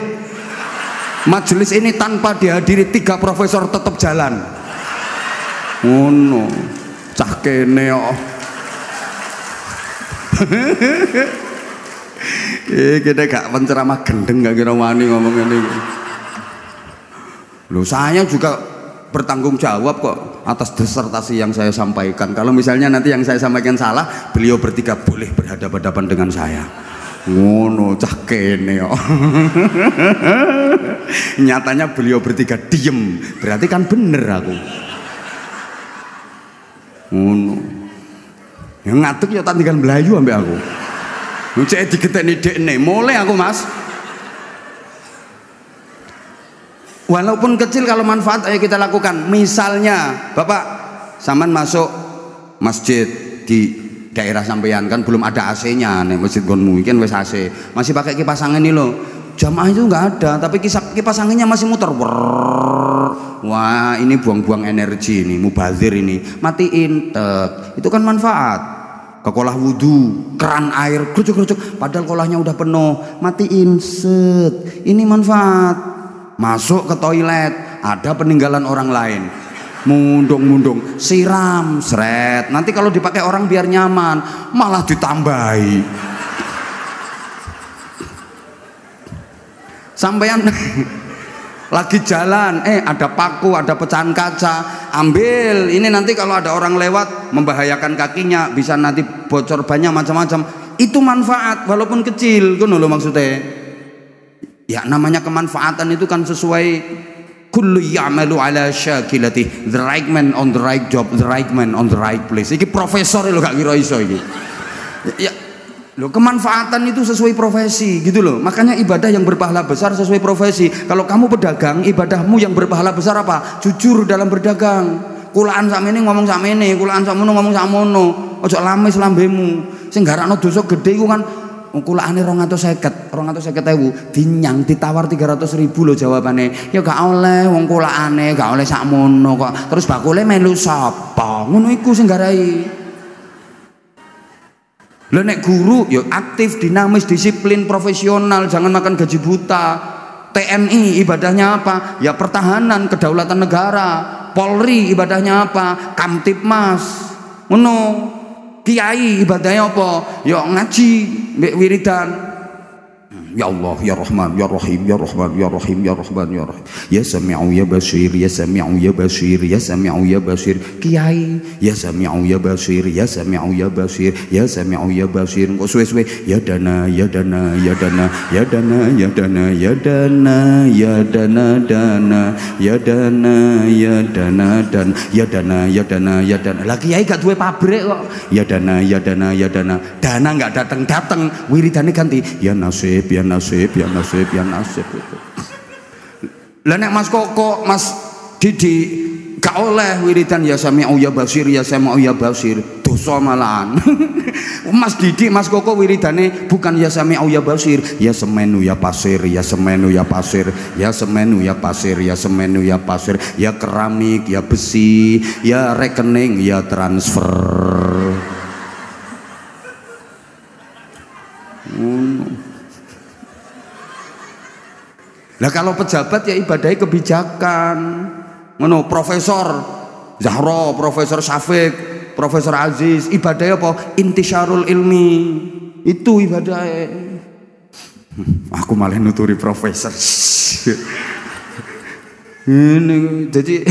Majelis ini tanpa dihadiri 3 profesor tetap jalan. Ngono. Cah kene kok. Kita gak penceramah gendeng, gak kira wani ngomong ini. Loh, saya juga bertanggung jawab kok atas disertasi yang saya sampaikan. Kalau misalnya nanti yang saya sampaikan salah, beliau bertiga boleh berhadapan-hadapan dengan saya. Ngono cah kene kok. Nyatanya beliau bertiga diem, berarti kan bener aku. Ngono. Yang ngaduk ya tak tinggal Melayu ambek aku. Cek digeteni dekne, mulai aku Mas. Walaupun kecil kalau manfaat ayo kita lakukan. Misalnya Bapak sampean masuk masjid di daerah sampean kan belum ada AC-nya nih, masjid gonmu kan wes AC. Masih pakai kipas angin nih loh. Jamaah itu nggak ada, tapi kipas anginnya masih muter. Wah, ini buang-buang energi ini, mubazir ini. Matiin. Itu kan manfaat. Ke kolah wudhu, keran air, kerucuk-kerucuk, padahal kolahnya udah penuh. Matiin, set. Ini manfaat. Masuk ke toilet, ada peninggalan orang lain, mundung-mundung, siram, seret. Nanti kalau dipakai orang biar nyaman, malah ditambahi. Sampean lagi jalan, ada paku, ada pecahan kaca, ambil. Ini nanti kalau ada orang lewat membahayakan kakinya, bisa nanti bocor banyak macam-macam. Itu manfaat walaupun kecil, ngono lho maksudnya. Ya namanya kemanfaatan itu kan sesuai kullu ya'malu ala syakilati, the right man on the right job, the right man on the right place. Iki profesor lho gak kira iso iki. Ya loh, kemanfaatan itu sesuai profesi gitu loh. Makanya ibadah yang berpahala besar sesuai profesi. Kalau kamu pedagang, ibadahmu yang berpahala besar apa? Jujur dalam berdagang. Kulaan sakmene ngomong sakmene, kulaan sakmono ngomong sakmono. Ojo lamis lambemu. Sing garakno dosa gede iku kan kulaane 250.000 dinyang ditawar 300.000 lho jawabane. Ya gak oleh wong kulaane gak oleh sakmono kok. Terus bakule melu sapa? Ngono iku sing garai. Lah nek guru ya aktif, dinamis, disiplin, profesional, jangan makan gaji buta. TNI ibadahnya apa? Ya pertahanan, kedaulatan negara. Polri ibadahnya apa? Kamtipmas. Ngono. Kiai ibadahnya apa? Ya ngaji, mbek wiridan. Ya Allah, ya Rahman, ya Rahim, ya Rahman, ya Rahim, ya Rahman, ya Rahim. Ya Sami'u ya Basir, ya Sami'u ya Basir, ya Sami'u ya Basir. Kiai, ya Sami'u ya Basir, ya Sami'u ya Basir, ya Sami'u ya Basir. Kok suwe-suwe ya Dana, ya Dana, ya Dana, ya Dana, ya Dana, ya Dana, ya Dana, Dana, ya Dana, ya Dana, dan ya Dana, ya Dana, ya Dana. Lah kiai gak duwe pabrik kok. Ya Dana, ya Dana, ya Dana. Dana enggak datang-datang, wiridane ganti ya Nasib, ya Nasib, ya Nasib, ya Nasib itu. Lah nek Mas Koko, Mas Didi gak oleh wiridan ya Sami'u ya Basir, ya Sami'u ya Basir, dosa malahan. Mas Didi, Mas Koko wiridane bukan ya Sami'u ya Basir, ya Semenu ya Pasir, ya Semenu ya Pasir, ya Semenu ya Pasir, ya Semenu ya Pasir, ya keramik, ya besi, ya rekening, ya transfer. Lah kalau pejabat ya ibadahnya kebijakan. Ngono, Profesor Zahra, Profesor Syafiq, Profesor Aziz, ibadahnya apa? Intisyarul ilmi. Itu ibadahnya. Aku malah nuturi profesor. Ini jadi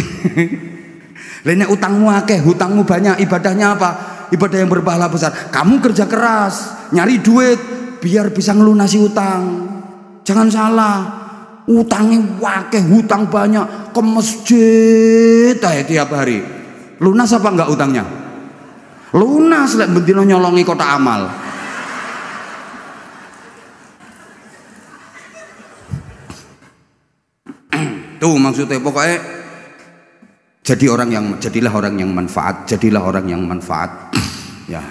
lainnya utangmu akeh, hutangmu banyak, ibadahnya apa? Ibadah yang berpahala besar. Kamu kerja keras, nyari duit biar bisa ngelunasi utang. Jangan salah. Utangnya wakeh, hutang banyak, ke masjid aja tiap hari. Lunas apa enggak utangnya? Lunas, lek bendino nyolongi kotak amal. Tuh maksudnya pokoknya jadilah orang yang manfaat, jadilah orang yang manfaat. Ya.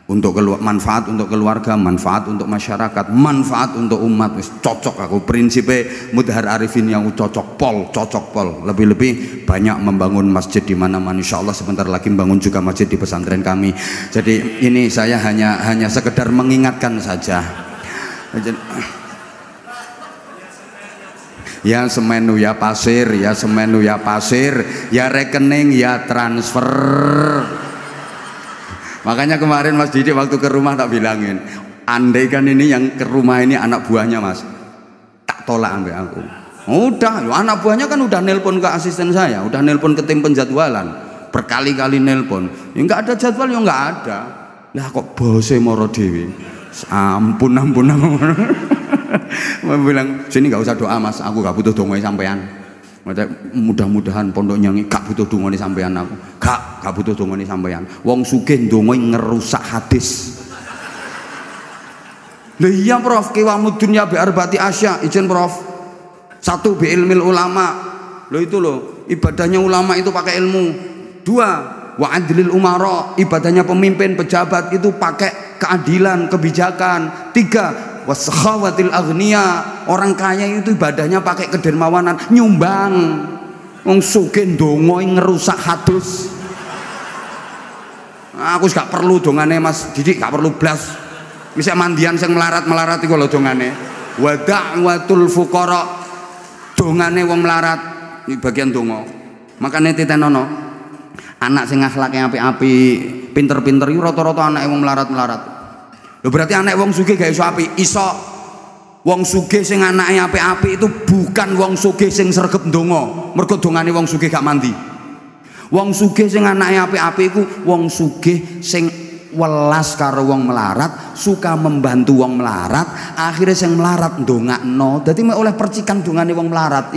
Untuk manfaat untuk keluarga, manfaat untuk masyarakat, manfaat untuk umat. Cocok aku prinsipnya Mudhar Arifin yang cocok pol. Lebih-lebih banyak membangun masjid di mana-mana. Insya Allah sebentar lagi membangun juga masjid di pesantren kami. Jadi ini saya hanya sekedar mengingatkan saja. Ya Semenu ya Pasir, ya Semenu ya Pasir, ya rekening ya transfer. Makanya kemarin Mas Didi waktu ke rumah tak bilangin, andaikan ini yang ke rumah ini anak buahnya Mas, tak tolak ambil aku. Udah, anak buahnya kan udah nelpon ke asisten saya, udah nelpon ke tim penjadwalan, berkali-kali nelpon. Ya nggak ada jadwal, ya nggak ada. Lah kok bose moro dewi. Ampun. Bilang sini nggak usah doa Mas, aku nggak butuh dongoy sampean. Mudah-mudahan pondok nyanyi gak butuh dongane sampean aku. Gak butuh dongane sampean. Wong sugih ndonga ngerusak hadis. Lah iya Prof, qiwamud dunya bi arba'ati asya, izin Prof. Satu bi ilmil ulama. Loh itu loh, ibadahnya ulama itu pakai ilmu. Dua, wa adlil umara, ibadahnya pemimpin pejabat itu pakai keadilan, kebijakan. Tiga, wasakhawatil aghnia, orang kaya itu ibadahnya pakai kedermawanan, nyumbang. Wong sugih ndonga ngerusak hadis. Aku gak perlu dongane Mas Didik, gak perlu blas. Bisa mandian sing melarat-melarat iku lho dongane. Wa da'watul fuqara, dongane wong melarat iki bagian donga. Makane titenono anak sing akhlake apik-apik, pinter-pinter iku rata-rata anake wong melarat-melarat. Berarti anak wong sugih gak iso apik. Iso. Wong sugih sing anake apik-apik itu bukan wong sugih sing sregep ndonga. Mergo dongane wong sugih gak mandi. Wong sugih sing anake apik-apik iku wong sugih sing welas karo wong melarat, suka membantu wong melarat, akhirnya sing melarat ndongakno. Dadi oleh percikan dongane wong melarat.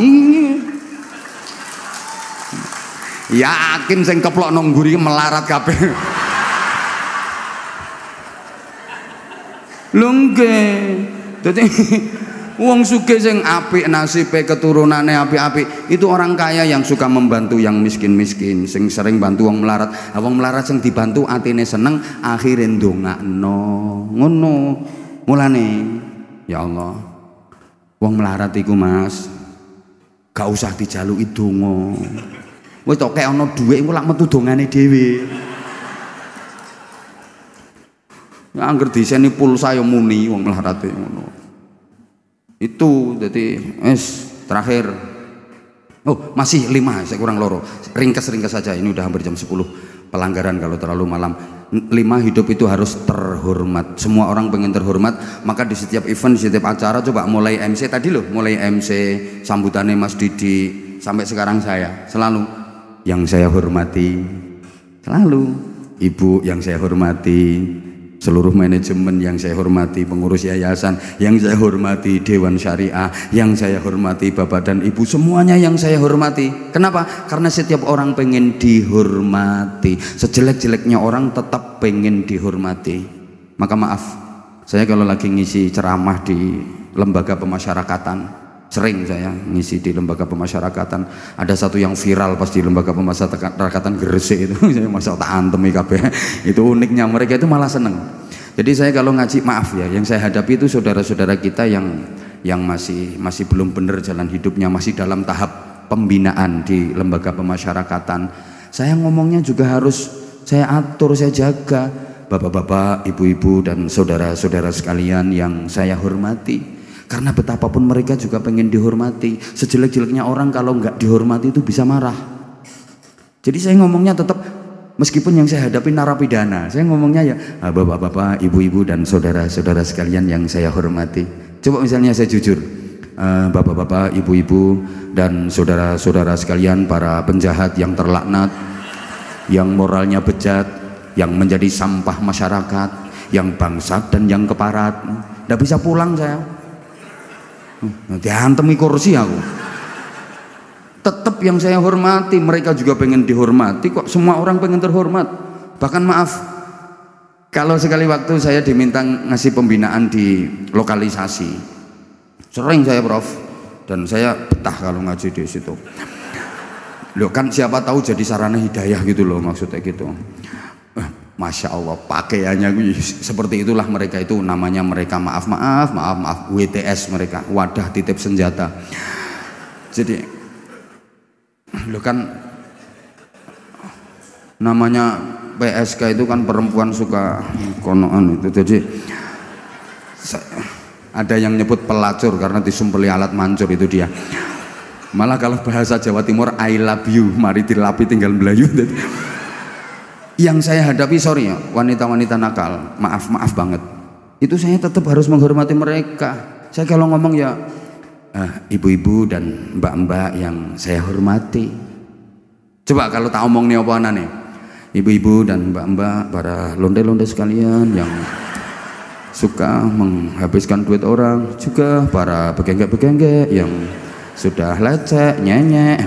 Yakin sing keplok nang ngguri melarat kabeh. Lungge, jadi wong sugih sing apik nasibe keturunane apik-apik itu orang kaya yang suka membantu yang miskin-miskin, sing sering bantu wong melarat. Wong melarat sing dibantu atine seneng, akhire ndongakno. Ngono. Mulane ya Allah. Wong melarat iku Mas, gak usah dijaluki donga. Wis tok kek ana dhuwit engko lak metu dongane dhewe. Angger diseni pulsa ya muni wong melarate ngono. Itu jadi terakhir. Oh, masih 5, saya kurang loro. Ringkas-ringkas saja, ini udah hampir jam 10. Pelanggaran kalau terlalu malam. 5, hidup itu harus terhormat. Semua orang pengen terhormat, maka di setiap event, di setiap acara coba mulai MC tadi loh, mulai MC sambutannya Mas Didi sampai sekarang saya selalu yang saya hormati, selalu Ibu yang saya hormati, seluruh manajemen yang saya hormati, pengurus yayasan yang saya hormati, Dewan Syariah yang saya hormati, Bapak dan Ibu semuanya yang saya hormati. Kenapa? Karena setiap orang pengen dihormati. Sejelek-jeleknya orang tetap pengen dihormati. Maka maaf, saya kalau lagi ngisi ceramah di lembaga pemasyarakatan, sering saya ngisi di lembaga pemasyarakatan, ada satu yang viral pas di lembaga pemasyarakatan Gresik itu saya masa tak antem IKB itu uniknya mereka itu malah seneng. Jadi saya kalau ngaji, maaf ya, yang saya hadapi itu saudara-saudara kita yang masih belum benar jalan hidupnya, masih dalam tahap pembinaan di lembaga pemasyarakatan. Saya ngomongnya juga harus saya atur, saya jaga. Bapak-bapak, ibu-ibu dan saudara-saudara sekalian yang saya hormati, karena betapapun mereka juga pengen dihormati. Sejelek-jeleknya orang kalau nggak dihormati itu bisa marah. Jadi saya ngomongnya tetap, meskipun yang saya hadapi narapidana, saya ngomongnya ya bapak-bapak, ibu-ibu dan saudara-saudara sekalian yang saya hormati. Coba misalnya saya jujur, bapak-bapak, ibu-ibu dan saudara-saudara sekalian, para penjahat yang terlaknat, yang moralnya bejat, yang menjadi sampah masyarakat, yang bangsat dan yang keparat, nggak bisa pulang saya. Diantemi kursi aku. Tetap yang saya hormati, mereka juga pengen dihormati kok. Semua orang pengen terhormat. Bahkan maaf, kalau sekali waktu saya diminta ngasih pembinaan di lokalisasi, sering saya Prof, dan saya betah kalau ngaji di situ. Loh kan siapa tahu jadi sarana hidayah gitu loh, maksudnya gitu. Masya Allah, pakaiannya seperti itulah mereka itu, namanya mereka maaf WTS, mereka wadah titip senjata. Jadi lo kan namanya PSK itu kan perempuan suka konoan itu. Jadi ada yang nyebut pelacur karena disumpeli alat mancur, itu dia. Malah kalau bahasa Jawa Timur I love you, mari dilapi tinggal belayu. Yang saya hadapi, sorry ya, wanita-wanita nakal, maaf banget, itu saya tetap harus menghormati mereka. Saya kalau ngomong ya ibu-ibu dan mbak-mbak yang saya hormati. Coba kalau tak omong nih apa nih, ibu-ibu dan mbak-mbak, para londe-londe sekalian yang suka menghabiskan duit orang, juga para begenggek-begenggek yang sudah lecek, nyenyek.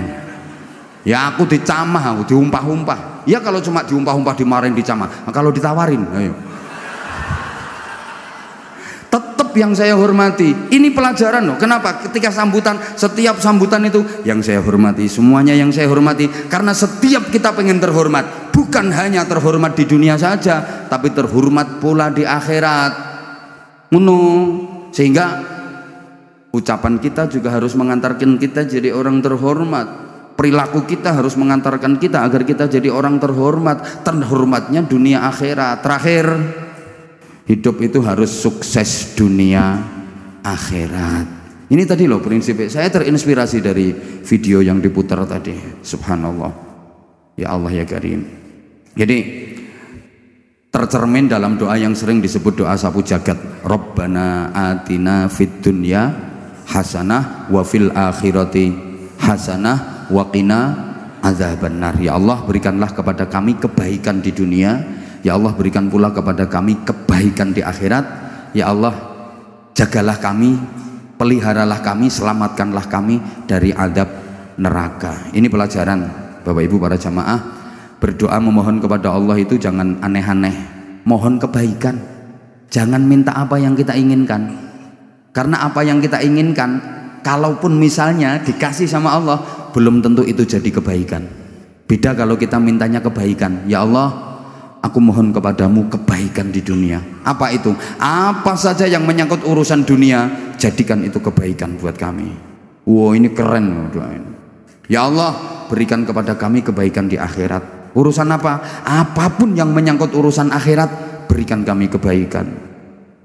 Ya aku dicamah, aku diumpah-umpah. Ya kalau cuma diumpah-umpah, dimarahin, dicamah. Nah, kalau ditawarin, ayo. Tetap yang saya hormati. Ini pelajaran loh. Kenapa? Ketika sambutan, setiap sambutan itu yang saya hormati, semuanya yang saya hormati. Karena setiap kita pengen terhormat, bukan hanya terhormat di dunia saja, tapi terhormat pula di akhirat. Sehingga ucapan kita juga harus mengantarkan kita jadi orang terhormat. Perilaku kita harus mengantarkan kita agar kita jadi orang terhormat. Terhormatnya dunia akhirat. Terakhir, hidup itu harus sukses dunia akhirat. Ini tadi loh prinsipnya. Saya terinspirasi dari video yang diputar tadi. Subhanallah, ya Allah ya Karim. Jadi tercermin dalam doa yang sering disebut doa sapu jagat, Rabbana atina fid dunya hasanah wa fil akhirati hasanah waqina azabannar. Ya Allah, berikanlah kepada kami kebaikan di dunia, ya Allah berikan pula kepada kami kebaikan di akhirat. Ya Allah, jagalah kami, peliharalah kami, selamatkanlah kami dari adab neraka. Ini pelajaran Bapak Ibu para jamaah. Berdoa memohon kepada Allah itu jangan aneh-aneh, mohon kebaikan, jangan minta apa yang kita inginkan. Karena apa yang kita inginkan, kalaupun misalnya dikasih sama Allah, belum tentu itu jadi kebaikan. Beda kalau kita mintanya kebaikan. Ya Allah, aku mohon kepadamu kebaikan di dunia. Apa itu? Apa saja yang menyangkut urusan dunia, jadikan itu kebaikan buat kami. Wow, ini keren doa ini. Ya Allah, berikan kepada kami kebaikan di akhirat. Urusan apa? Apapun yang menyangkut urusan akhirat, berikan kami kebaikan.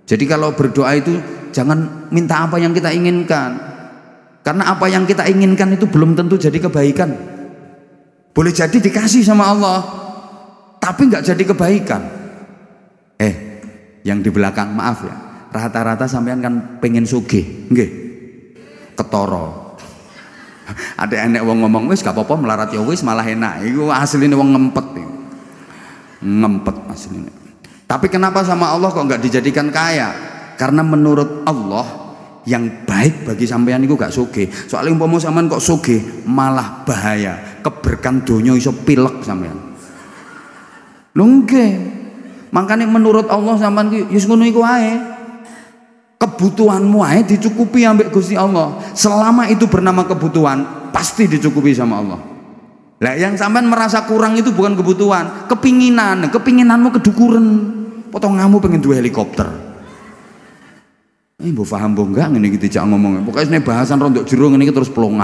Jadi kalau berdoa itu jangan minta apa yang kita inginkan, karena apa yang kita inginkan itu belum tentu jadi kebaikan. Boleh jadi dikasih sama Allah tapi nggak jadi kebaikan. Yang di belakang, maaf ya, rata-rata sampean kan pengen sugih, nggih, ketoro. Ada enek wong ngomong wis gak apa-apa melarat ya wis malah enak. Iku asline wong ngempet. Ngempet asline. Tapi kenapa sama Allah kok nggak dijadikan kaya? Karena menurut Allah yang baik bagi sampean itu gak sugih. Soalnya umpama sampean kok sugih malah bahaya. Keberkan donya iso pilek sampean. Lho nggih. Makanya menurut Allah sampean ki wis ngono iku ae. Kebutuhanmu ae dicukupi ambek Gusti Allah. Selama itu bernama kebutuhan, pasti dicukupi sama Allah. Lah yang sampean merasa kurang itu bukan kebutuhan, kepinginan. Kepinginanmu kedukuran. Potonganmu pengen duwe helikopter. Mbok paham mbok enggak ngene iki dijak ngomong. Pokoke nek bahasan rondok jero ngene iki terus plong.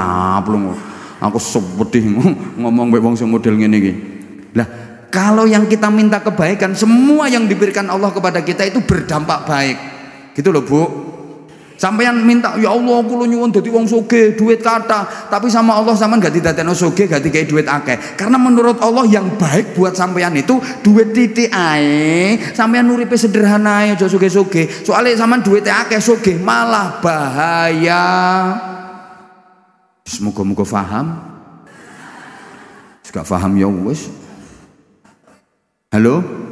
Aku sedih ngomong mbek wong sing model ngene iki. Lah, kalau yang kita minta kebaikan, semua yang diberikan Allah kepada kita itu berdampak baik. Gitu loh, Bu. Sampeyan minta, ya Allah kula nyuwun dadi wong sugih, duit kathah, tapi sama Allah sampean gak didadekno sugih, gak dikai duit akeh. Karena menurut Allah yang baik buat sampeyan itu duit titik ae. Sampeyan uripe sederhana ae, aja sugih-sugih. Soale sampean duit akeh sugih malah bahaya. Semoga-moga paham. Gak paham ya wis. Halo?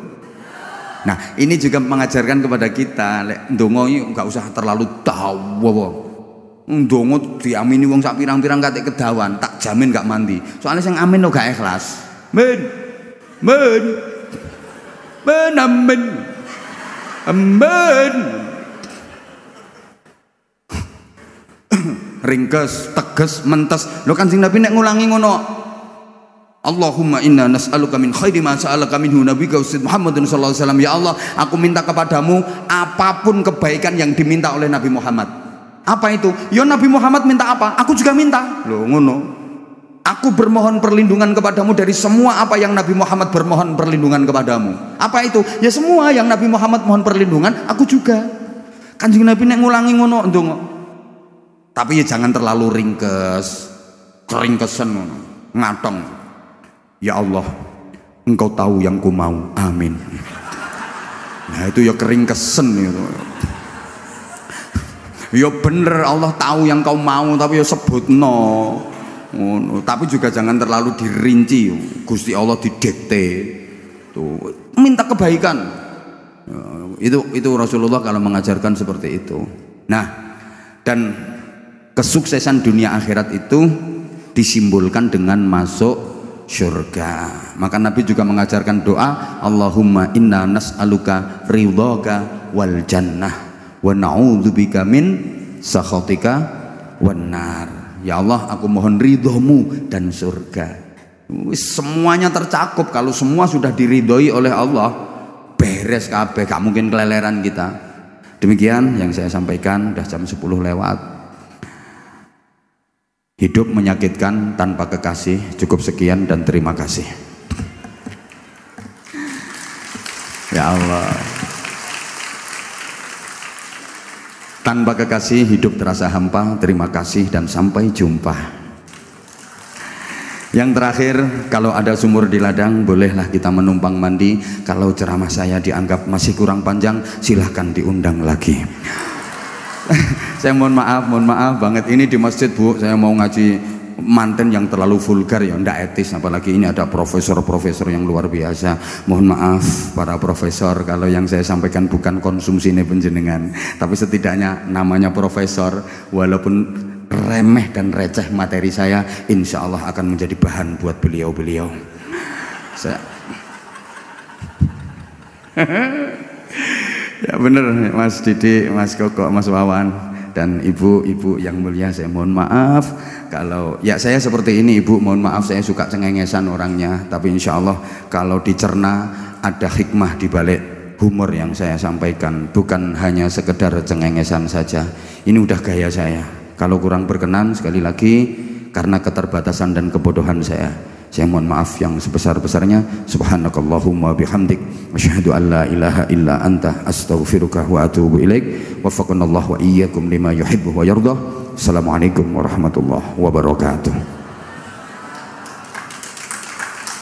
Nah, ini juga mengajarkan kepada kita lek ndonga iki enggak usah terlalu dawa. Ndonga diamini wong sak pirang-pirang kate kedawan, tak jamin gak mandi. Soalnya sing amin lo gak ikhlas. Men. Ringkes, teges, mentes. Lho Kanjeng Nabi nek ngulangi ngono. Allahumma inna nas'aluka min khairi ma sa'alaka minhu nabiyuka Muhammadun sallallahu alaihi wasallam. Ya Allah, aku minta kepadamu apapun kebaikan yang diminta oleh Nabi Muhammad. Apa itu? Ya Nabi Muhammad minta apa? Aku juga minta. Loh ngono. Aku bermohon perlindungan kepadamu dari semua apa yang Nabi Muhammad bermohon perlindungan kepadamu. Apa itu? Ya semua yang Nabi Muhammad mohon perlindungan, aku juga. Kanjeng Nabi nek ngulangi ngono ndonga. Tapi ya jangan terlalu ringkes. Keringkesan ngono. Ngatong. Ya Allah, Engkau tahu yang ku mau, amin. Nah itu ya keringkesen itu. Ya bener Allah tahu yang kau mau, tapi ya sebut no. Tapi juga jangan terlalu dirinci. Gusti Allah didikte. Tuh, minta kebaikan. Itu Rasulullah kalau mengajarkan seperti itu. Nah, dan kesuksesan dunia akhirat itu disimbolkan dengan masuk surga. Maka Nabi juga mengajarkan doa, Allahumma inna nas'aluka ridhaka wal jannah wa na'udzubika min sakhatika wan nar. Ya Allah, aku mohon ridhomu dan surga. Semuanya tercakup. Kalau semua sudah diridhoi oleh Allah, beres kabeh, gak mungkin keleleran kita. Demikian yang saya sampaikan, udah jam 10 lewat. Hidup menyakitkan tanpa kekasih. Cukup sekian dan terima kasih. Ya Allah. Tanpa kekasih hidup terasa hampa. Terima kasih dan sampai jumpa. Yang terakhir, kalau ada sumur di ladang, bolehlah kita menumpang mandi. Kalau ceramah saya dianggap masih kurang panjang, silahkan diundang lagi. Saya mohon maaf banget ini di masjid, Bu. Saya mau ngaji manten yang terlalu vulgar ya, ndak etis. Apalagi ini ada profesor-profesor yang luar biasa. Mohon maaf para profesor kalau yang saya sampaikan bukan konsumsi penjenengan, tapi setidaknya namanya profesor, walaupun remeh dan receh materi saya, insya Allah akan menjadi bahan buat beliau-beliau. Ya bener Mas Didi, Mas Koko, Mas Wawan, dan ibu-ibu yang mulia, saya mohon maaf kalau ya saya seperti ini, Ibu. Mohon maaf saya suka cengengesan orangnya, tapi insya Allah kalau dicerna ada hikmah di balik humor yang saya sampaikan, bukan hanya sekedar cengengesan saja. Ini udah gaya saya. Kalau kurang berkenan, sekali lagi karena keterbatasan dan kebodohan saya, Saya mohon maaf yang sebesar-besarnya. Subhanakallahumma bihamdik asyhadu an la ilaha illa anta astaghfiruka wa atubu ilaik. Waffaqanallahu wa iyyakum lima yuhibbu wa yardah. Assalamualaikum warahmatullahi wabarakatuh.